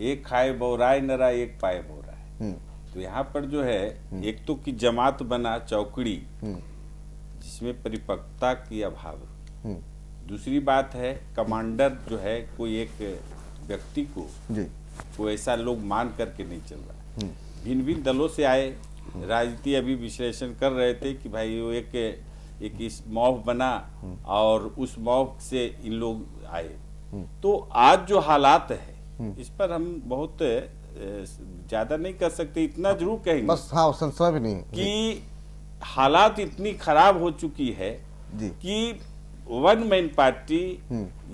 एक खाए बोराय नरा एक पाए बोराय। तो यहाँ पर जो है एक तो की जमात बना चौकड़ी जिसमें परिपक्वता की अभाव। दूसरी बात है कमांडर जो है कोई एक व्यक्ति को कोई ऐसा लोग मान करके नहीं चल रहा। भिन्न भिन्न दलों से आए, राजनीति अभी विश्लेषण कर रहे थे कि भाई वो एक इस मॉब बना और उस मॉब से इन लोग आए। तो आज जो हालात है इस पर हम बहुत ज्यादा नहीं कर सकते, इतना जरूर कहेंगे बस। हाँ, संशय भी नहीं कि हालात इतनी खराब हो चुकी है कि वन मैन पार्टी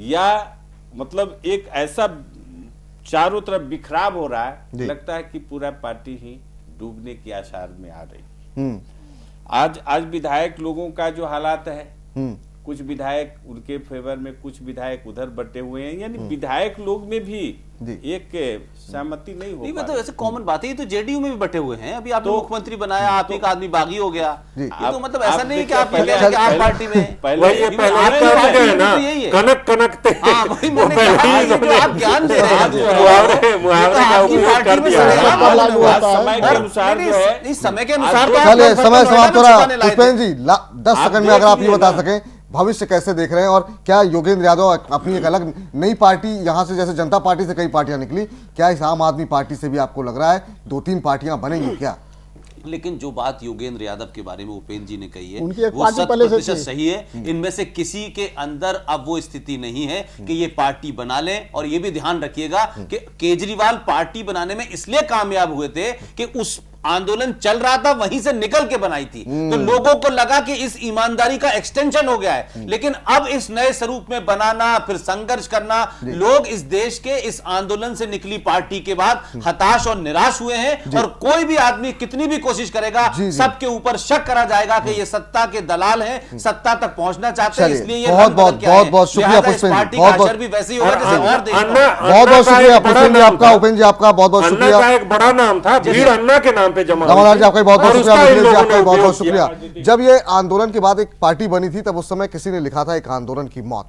या मतलब एक ऐसा चारों तरफ बिखराव हो रहा है, लगता है कि पूरा पार्टी ही डूबने के आसार में आ रही। आज विधायक लोगों का जो हालात है, कुछ विधायक उनके फेवर में, कुछ विधायक उधर बटे हुए हैं, यानी विधायक लोग में भी एक सहमति नहीं हो। नहीं, मतलब ऐसे कॉमन बात है, ये तो जेडीयू में भी बटे हुए हैं। अभी आपने मुख्यमंत्री बनाया, आप एक आदमी बागी हो गया, ये तो मतलब ऐसा नहीं है कि आप पार्टी में कनक कनकते आप ज्ञान दे रहे हैं इस समय के अनुसार। समय समाप्त हो रहा है। पुष्पेंद्र जी 10 सेकंड में अगर आप ये बता सकें भविष्य कैसे देख रहे हैं और क्या योगेंद्र यादव अपनी एक अलग नई पार्टी, यहां से जैसे जनता पार्टी से कई पार्टियां निकली, क्या इस आम आदमी पार्टी से भी आपको लग रहा है 2-3 पार्टियां बनेंगी क्या? लेकिन जो बात योगेंद्र यादव के बारे में उपेंद्र जी ने कही है वो 100% सही है। इनमें से किसी के अंदर अब वो स्थिति नहीं है कि ये पार्टी बना ले। और ये भी ध्यान रखिएगा कि केजरीवाल पार्टी बनाने में इसलिए कामयाब हुए थे कि उस आंदोलन चल रहा था वहीं से निकल के बनाई थी, तो लोगों को लगा कि इस ईमानदारी का एक्सटेंशन हो गया है। लेकिन अब इस नए स्वरूप में बनाना, फिर संघर्ष करना, लोग इस देश के इस आंदोलन से निकली पार्टी के बाद हताश और निराश हुए हैं। और कोई भी आदमी कितनी भी कोशिश करेगा, सबके ऊपर शक करा जाएगा कि ये सत्ता के दलाल हैं, सत्ता तक पहुंचना चाहते हैं, इसलिए ये बहुत बहुत शुक्रिया पुष्पेंद्र जी, बहुत भी वैसे ही होगा जैसे और देश में। बहुत शुक्रिया पुष्पेंद्र जी आपका, उपेंद्र जी आपका बहुत बहुत शुक्रिया। एक बड़ा नाम था, भीड़ अन्ना के नाम पे जमा। रामालाल जी आपका बहुत बहुत शुक्रिया, मिथिलेश जी आपका बहुत बहुत शुक्रिया। जब ये आंदोलन के बाद एक पार्टी बनी थी तब उस समय किसी ने लिखा था एक आंदोलन की मौत,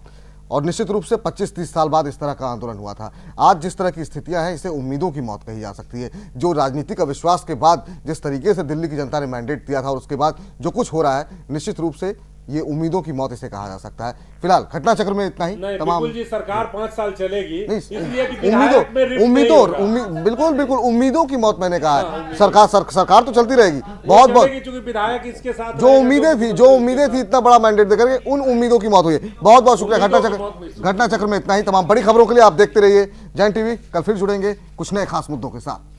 और निश्चित रूप से 25-30 साल बाद इस तरह का आंदोलन हुआ था। आज जिस तरह की स्थितियां हैं इसे उम्मीदों की मौत कही जा सकती है। जो राजनीतिक अविश्वास के बाद जिस तरीके से दिल्ली की जनता ने मैंडेट दिया था और उसके बाद जो कुछ हो रहा है, निश्चित रूप से ये उम्मीदों की मौत इसे कहा जा सकता है। फिलहाल घटना चक्र में इतना ही। तमाम जी सरकार 5 साल चलेगी, इसलिए बिल्कुल उम्मीदों की मौत मैंने कहा है। सरकार तो चलती रहेगी, बहुत विधायक इसके साथ जो उम्मीदें थी इतना बड़ा मैंडेट देकर के उन उम्मीदों की मौत हुई है। बहुत बहुत शुक्रिया। घटना चक्र में इतना ही। तमाम बड़ी खबरों के लिए आप देखते रहिए जैन टीवी। कल फिर जुड़ेंगे कुछ नए खास मुद्दों के साथ।